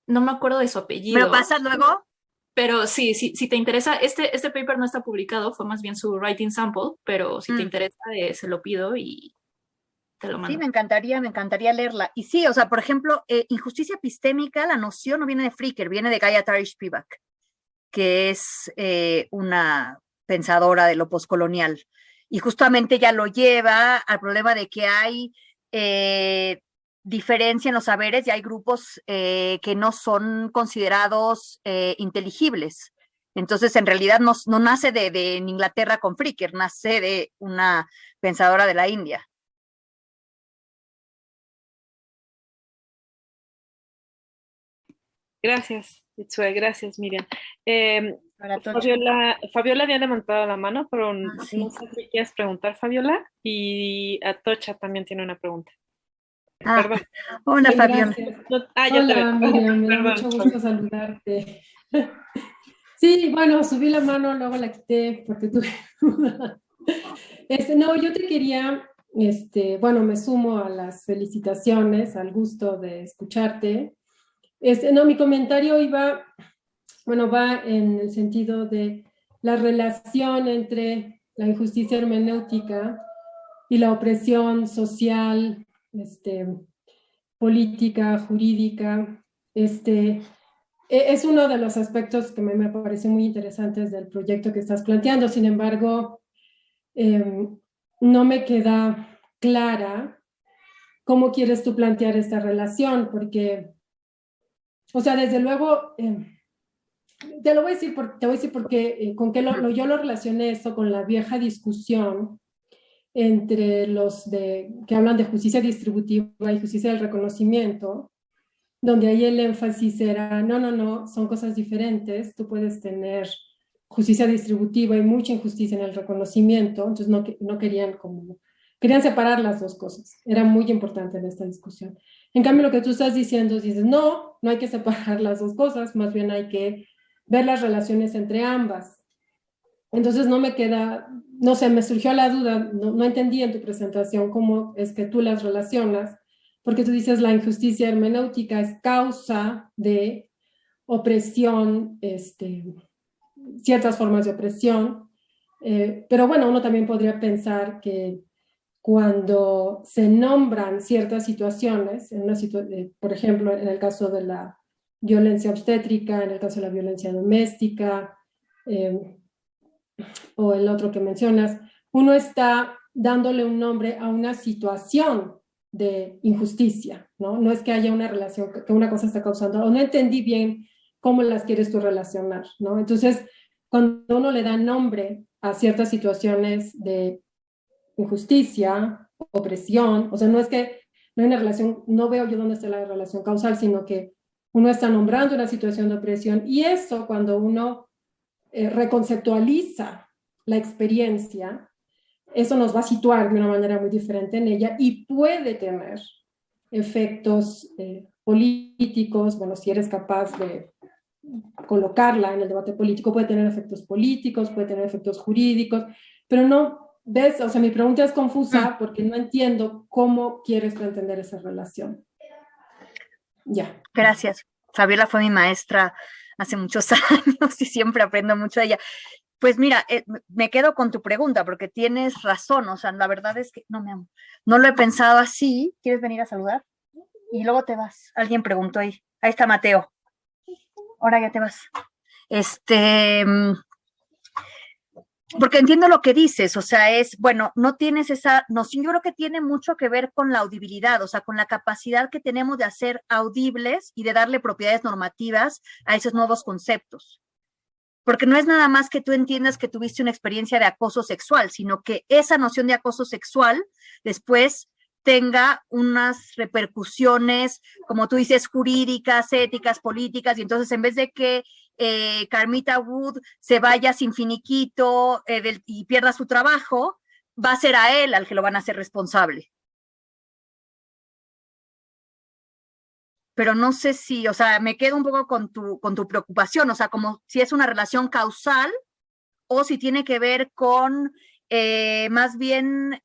Speaker 13: No me acuerdo de su apellido.
Speaker 2: ¿Me lo pasas luego?
Speaker 13: Pero sí, si te interesa, este paper no está publicado, fue más bien su writing sample, pero si te interesa, se lo pido y te lo mando.
Speaker 2: Sí, me encantaría leerla. Y sí, o sea, por ejemplo, injusticia epistémica, la noción no viene de Fricker, viene de Gaia Tarish-Spivak, que es una pensadora de lo poscolonial. Y justamente ya lo lleva al problema de que hay diferencia en los saberes y hay grupos que no son considerados inteligibles. Entonces, en realidad no nace de Inglaterra con Fricker, nace de una pensadora de la India.
Speaker 1: Gracias, Itzue, gracias, Miriam. Fabiola había levantado la mano, pero no sé si quieres preguntar, Fabiola, y Atocha también tiene una pregunta. Perdón.
Speaker 2: Hola, Fabiola.
Speaker 14: Hola, Miriam, me da mucho gusto saludarte. Sí, bueno, subí la mano, luego la quité porque tuve... No, yo te quería, bueno, me sumo a las felicitaciones, al gusto de escucharte. No, mi comentario va en el sentido de la relación entre la injusticia hermenéutica y la opresión social, política, jurídica. Es uno de los aspectos que me parece muy interesantes del proyecto que estás planteando. Sin embargo, no me queda clara cómo quieres tú plantear esta relación, porque, o sea, desde luego, te voy a decir porque con que yo lo relacioné esto con la vieja discusión entre los que hablan de justicia distributiva y justicia del reconocimiento, donde ahí el énfasis era, no, son cosas diferentes, tú puedes tener justicia distributiva y mucha injusticia en el reconocimiento, entonces no querían separar las dos cosas, era muy importante en esta discusión. En cambio, lo que tú estás diciendo, dices, no hay que separar las dos cosas, más bien hay que ver las relaciones entre ambas. Entonces no me queda, no sé, me surgió la duda, no entendí en tu presentación cómo es que tú las relacionas, porque tú dices la injusticia hermenéutica es causa de opresión, ciertas formas de opresión, pero bueno, uno también podría pensar que cuando se nombran ciertas situaciones, por ejemplo, en el caso de la violencia obstétrica, en el caso de la violencia doméstica, o el otro que mencionas, uno está dándole un nombre a una situación de injusticia, ¿no? No es que haya una relación, que una cosa está causando, o no entendí bien cómo las quieres tú relacionar, ¿no? Entonces, cuando uno le da nombre a ciertas situaciones de injusticia, opresión, o sea, no es que no hay una relación, no veo yo dónde está la relación causal, sino que uno está nombrando una situación de opresión, y eso cuando uno reconceptualiza la experiencia, eso nos va a situar de una manera muy diferente en ella y puede tener efectos políticos. Bueno, si eres capaz de colocarla en el debate político, puede tener efectos políticos, puede tener efectos jurídicos, pero no, ¿ves? O sea, mi pregunta es confusa porque no entiendo cómo quieres tú entender esa relación. Ya.
Speaker 2: Gracias. Fabiola fue mi maestra hace muchos años y siempre aprendo mucho de ella. Pues mira, me quedo con tu pregunta porque tienes razón, o sea, la verdad es que no, mi amor, no lo he pensado así. ¿Quieres venir a saludar? Y luego te vas. Alguien preguntó ahí. Ahí está Mateo. Ahora ya te vas. Porque entiendo lo que dices, o sea, bueno, no tienes esa noción, yo creo que tiene mucho que ver con la audibilidad, o sea, con la capacidad que tenemos de hacer audibles y de darle propiedades normativas a esos nuevos conceptos. Porque no es nada más que tú entiendas que tuviste una experiencia de acoso sexual, sino que esa noción de acoso sexual después tenga unas repercusiones, como tú dices, jurídicas, éticas, políticas, y entonces en vez de que Carmita Wood se vaya sin finiquito y pierda su trabajo, va a ser a él al que lo van a hacer responsable. Pero no sé si, o sea, me quedo un poco con tu preocupación, o sea, como si es una relación causal o si tiene que ver con más bien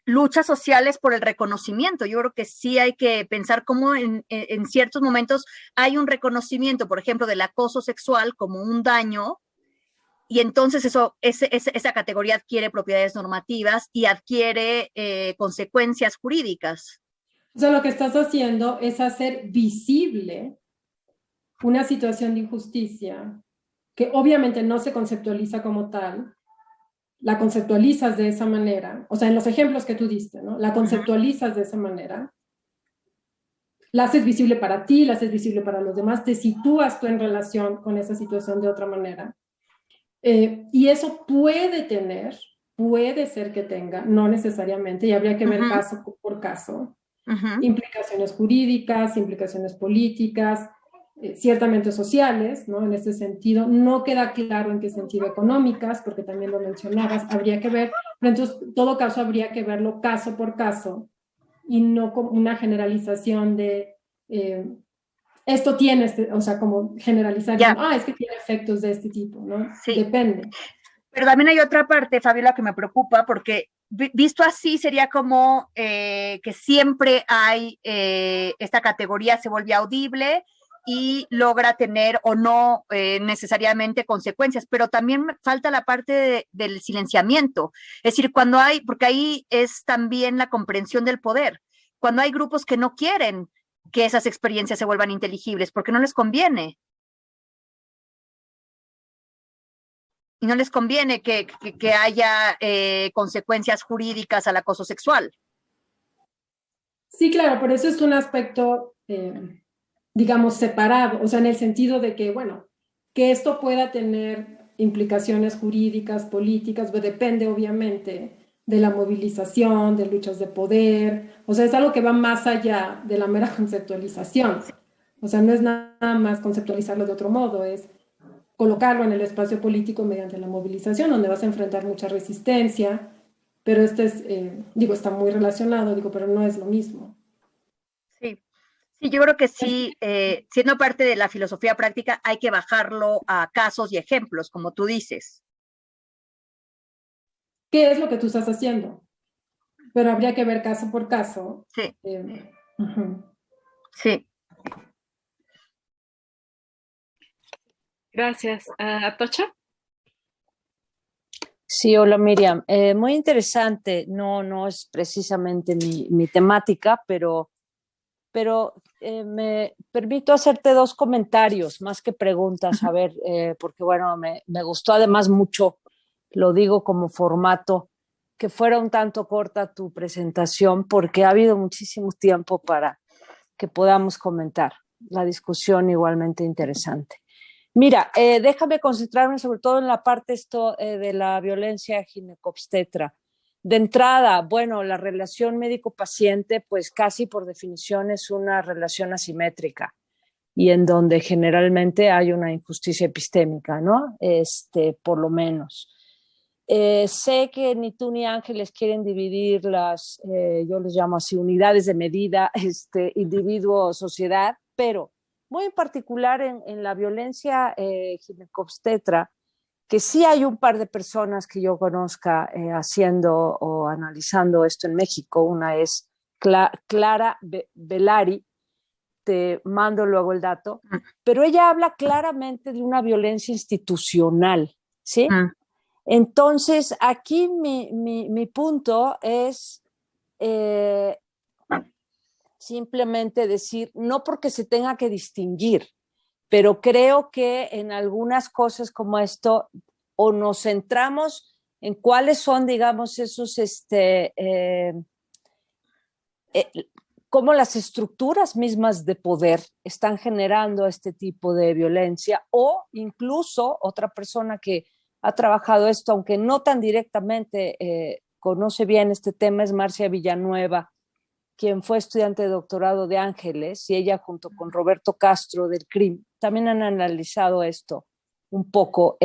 Speaker 2: luchas sociales por el reconocimiento. Yo creo que sí hay que pensar cómo en ciertos momentos hay un reconocimiento, por ejemplo, del acoso sexual como un daño, y entonces esa categoría adquiere propiedades normativas y adquiere consecuencias jurídicas.
Speaker 14: O sea, lo que estás haciendo es hacer visible una situación de injusticia que obviamente no se conceptualiza como tal, la conceptualizas de esa manera, o sea, en los ejemplos que tú diste, ¿no? La conceptualizas de esa manera, la haces visible para ti, la haces visible para los demás, te sitúas tú en relación con esa situación de otra manera. Y eso puede ser que tenga, no necesariamente, y habría que ver caso por caso, implicaciones jurídicas, implicaciones políticas, ciertamente sociales, ¿no? En este sentido, no queda claro en qué sentido económicas, porque también lo mencionabas, habría que ver, pero entonces, en todo caso, habría que verlo caso por caso y no como una generalización de esto tiene, o sea, como generalizar, es que tiene efectos de este tipo, ¿no? Sí. Depende.
Speaker 2: Pero también hay otra parte, Fabiola, que me preocupa, porque visto así sería como que siempre hay, esta categoría se vuelve audible y logra tener o no necesariamente consecuencias, pero también falta la parte del silenciamiento, es decir, cuando hay, porque ahí es también la comprensión del poder, cuando hay grupos que no quieren que esas experiencias se vuelvan inteligibles, porque no les conviene. Y no les conviene que haya consecuencias jurídicas al acoso sexual.
Speaker 14: Sí, claro, pero eso es un aspecto, digamos, separado, o sea, en el sentido de que, bueno, que esto pueda tener implicaciones jurídicas, políticas, pues depende obviamente de la movilización, de luchas de poder, o sea, es algo que va más allá de la mera conceptualización, o sea, no es nada más conceptualizarlo de otro modo, es colocarlo en el espacio político mediante la movilización, donde vas a enfrentar mucha resistencia, pero está muy relacionado, pero no es lo mismo.
Speaker 2: Sí, yo creo que sí, siendo parte de la filosofía práctica, hay que bajarlo a casos y ejemplos, como tú dices.
Speaker 14: ¿Qué es lo que tú estás haciendo? Pero habría que ver caso por caso.
Speaker 2: Sí. Sí.
Speaker 1: Gracias. ¿Atocha?
Speaker 15: Sí, hola Miriam. Muy interesante. No es precisamente mi temática, pero me permito hacerte dos comentarios más que preguntas, a ver, porque bueno, me gustó además mucho, lo digo como formato, que fuera un tanto corta tu presentación, porque ha habido muchísimo tiempo para que podamos comentar. La discusión igualmente interesante. Mira, déjame concentrarme sobre todo en la parte de la violencia ginecobstetra. De entrada, bueno, la relación médico-paciente, pues casi por definición es una relación asimétrica y en donde generalmente hay una injusticia epistémica, ¿no? Por lo menos. Sé que ni tú ni Ángeles quieren dividir yo les llamo así, unidades de medida, individuo-sociedad, pero muy en particular en la violencia ginecobstetra, que sí hay un par de personas que yo conozca haciendo o analizando esto en México. Una es Clara Velari, te mando luego el dato, pero ella habla claramente de una violencia institucional, ¿sí? Entonces, aquí mi punto es simplemente decir, no porque se tenga que distinguir, pero creo que en algunas cosas como esto, o nos centramos en cuáles son, digamos, esos, cómo las estructuras mismas de poder están generando este tipo de violencia, o incluso otra persona que ha trabajado esto, aunque no tan directamente conoce bien este tema, es Marcia Villanueva, quien fue estudiante de doctorado de Ángeles, y ella junto con Roberto Castro del CRIM también han analizado esto un poco,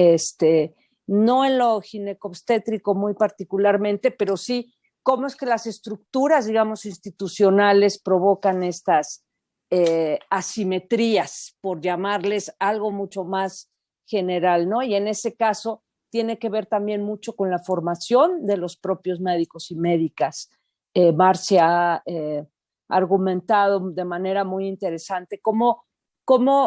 Speaker 15: no en lo ginecobstétrico muy particularmente, pero sí cómo es que las estructuras, digamos, institucionales provocan estas asimetrías, por llamarles algo mucho más general, ¿no? Y en ese caso tiene que ver también mucho con la formación de los propios médicos y médicas. Marcia ha argumentado de manera muy interesante cómo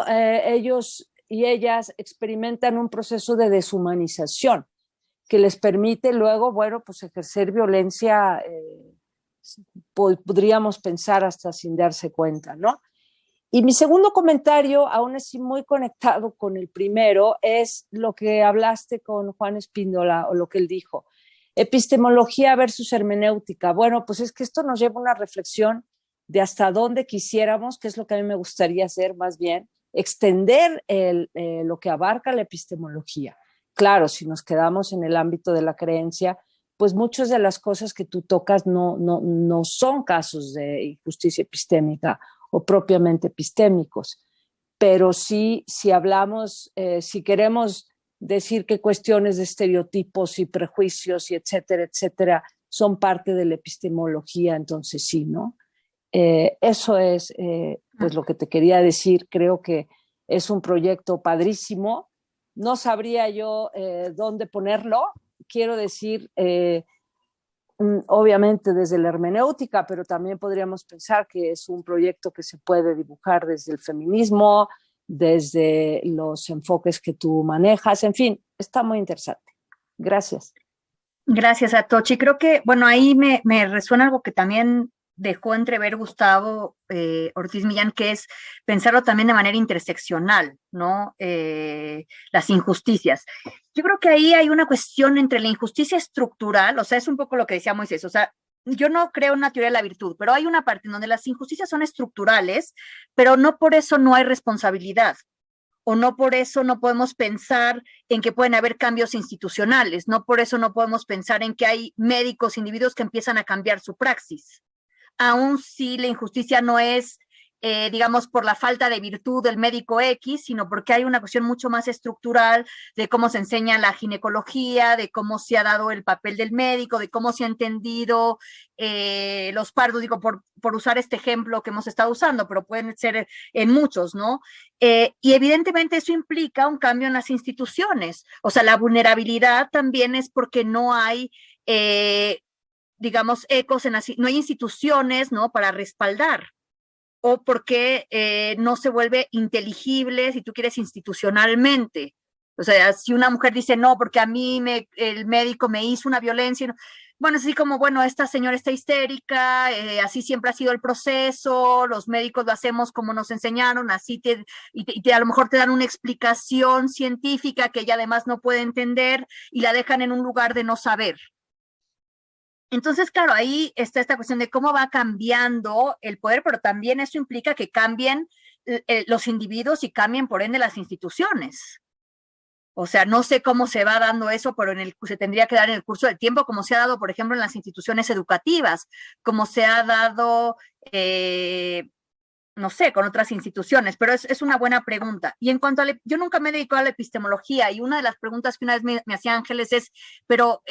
Speaker 15: ellos y ellas experimentan un proceso de deshumanización que les permite luego, bueno, pues ejercer violencia, podríamos pensar hasta sin darse cuenta, ¿no? Y mi segundo comentario, aún así muy conectado con el primero, es lo que hablaste con Juan Espíndola, o lo que él dijo. Epistemología versus hermenéutica. Bueno, pues es que esto nos lleva a una reflexión de hasta dónde quisiéramos, que es lo que a mí me gustaría hacer más bien, extender lo que abarca la epistemología. Claro, si nos quedamos en el ámbito de la creencia, pues muchas de las cosas que tú tocas no son casos de injusticia epistémica o propiamente epistémicos, pero sí, si hablamos, si queremos decir que cuestiones de estereotipos y prejuicios y etcétera, son parte de la epistemología, entonces sí, ¿no? Eso es pues lo que te quería decir. Creo que es un proyecto padrísimo. No sabría yo dónde ponerlo. Quiero decir, obviamente desde la hermenéutica, pero también podríamos pensar que es un proyecto que se puede dibujar desde el feminismo, desde los enfoques que tú manejas, en fin, está muy interesante. Gracias.
Speaker 2: Gracias, Atochi. Creo que, bueno, ahí me resuena algo que también dejó entrever Gustavo Ortiz Millán, que es pensarlo también de manera interseccional, ¿no? Las injusticias. Yo creo que ahí hay una cuestión entre la injusticia estructural, o sea, es un poco lo que decía Moisés, o sea, yo no creo en una teoría de la virtud, pero hay una parte en donde las injusticias son estructurales, pero no por eso no hay responsabilidad, o no por eso no podemos pensar en que pueden haber cambios institucionales, no por eso no podemos pensar en que hay médicos, individuos que empiezan a cambiar su praxis, aun si la injusticia no es, digamos, por la falta de virtud del médico X, sino porque hay una cuestión mucho más estructural de cómo se enseña la ginecología, de cómo se ha dado el papel del médico, de cómo se ha entendido los partos, digo, por usar este ejemplo que hemos estado usando, pero pueden ser en muchos, ¿no? Y evidentemente eso implica un cambio en las instituciones. O sea, la vulnerabilidad también es porque no hay digamos, ecos, no hay instituciones, ¿no?, para respaldar, o porque no se vuelve inteligible, si tú quieres, institucionalmente, O sea, si una mujer dice no, porque a mí el médico me hizo una violencia, bueno, es así como, bueno, esta señora está histérica, así siempre ha sido el proceso, los médicos lo hacemos como nos enseñaron, así a lo mejor te dan una explicación científica que ella además no puede entender y la dejan en un lugar de no saber. Entonces, claro, ahí está esta cuestión de cómo va cambiando el poder, pero también eso implica que cambien los individuos y cambien, por ende, las instituciones. O sea, no sé cómo se va dando eso, pero se tendría que dar en el curso del tiempo, como se ha dado, por ejemplo, en las instituciones educativas, como se ha dado, no sé, con otras instituciones, pero es una buena pregunta. Y en cuanto a, yo nunca me he dedicado a la epistemología, y una de las preguntas que una vez me hacía Ángeles es, pero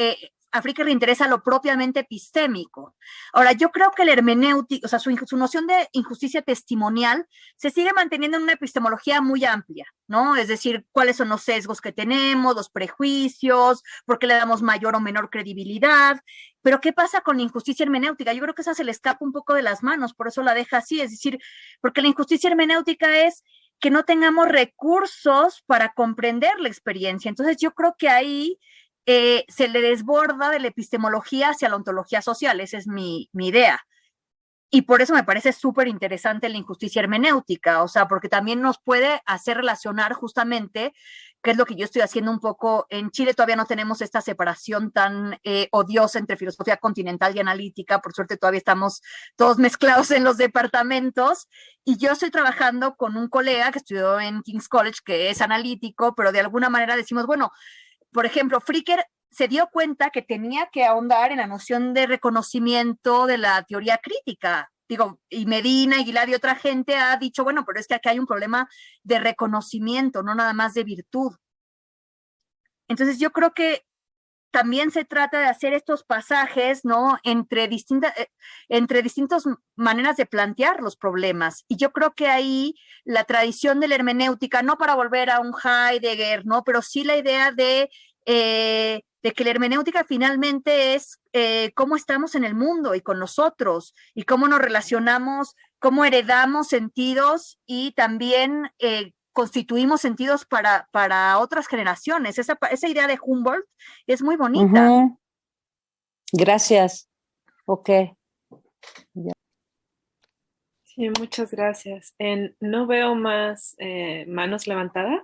Speaker 2: a Fricker le interesa lo propiamente epistémico. Ahora, yo creo que el hermenéutico, o sea, su noción de injusticia testimonial se sigue manteniendo en una epistemología muy amplia, ¿no? Es decir, cuáles son los sesgos que tenemos, los prejuicios, por qué le damos mayor o menor credibilidad. Pero ¿qué pasa con la injusticia hermenéutica? Yo creo que esa se le escapa un poco de las manos, por eso la deja así, es decir, porque la injusticia hermenéutica es que no tengamos recursos para comprender la experiencia. Entonces, yo creo que ahí se le desborda de la epistemología hacia la ontología social, esa es mi idea. Y por eso me parece súper interesante la injusticia hermenéutica, o sea, porque también nos puede hacer relacionar justamente, que es lo que yo estoy haciendo un poco. En Chile todavía no tenemos esta separación tan odiosa entre filosofía continental y analítica, por suerte todavía estamos todos mezclados en los departamentos, y yo estoy trabajando con un colega que estudió en King's College, que es analítico, pero de alguna manera decimos, bueno, por ejemplo, Fricker se dio cuenta que tenía que ahondar en la noción de reconocimiento de la teoría crítica. Digo, y Medina, Aguilar y otra gente ha dicho, bueno, pero es que aquí hay un problema de reconocimiento, no nada más de virtud. Entonces yo creo que también se trata de hacer estos pasajes, ¿no? Entre distintas maneras de plantear los problemas. Y yo creo que ahí la tradición de la hermenéutica, no para volver a un Heidegger, ¿no? Pero sí la idea de que la hermenéutica finalmente es cómo estamos en el mundo y con nosotros, y cómo nos relacionamos, cómo heredamos sentidos y también constituimos sentidos para otras generaciones. Esa idea de Humboldt es muy bonita.
Speaker 15: Gracias. Ok. Ya.
Speaker 1: Sí, muchas gracias. No veo más manos levantadas.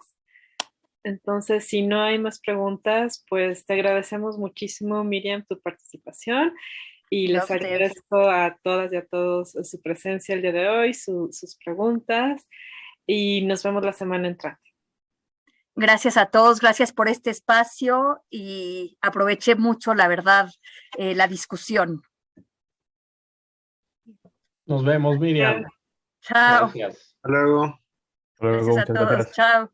Speaker 1: Entonces, si no hay más preguntas, pues te agradecemos muchísimo, Miriam, tu participación, y les agradezco a todas y a todos su presencia el día de hoy, sus preguntas, y nos vemos la semana entrante.
Speaker 2: Gracias a todos, gracias por este espacio y aproveché mucho, la verdad, la discusión.
Speaker 3: Nos vemos, Miriam.
Speaker 2: Chao.
Speaker 3: Gracias.
Speaker 11: Hasta luego.
Speaker 2: Gracias a todos. Chao.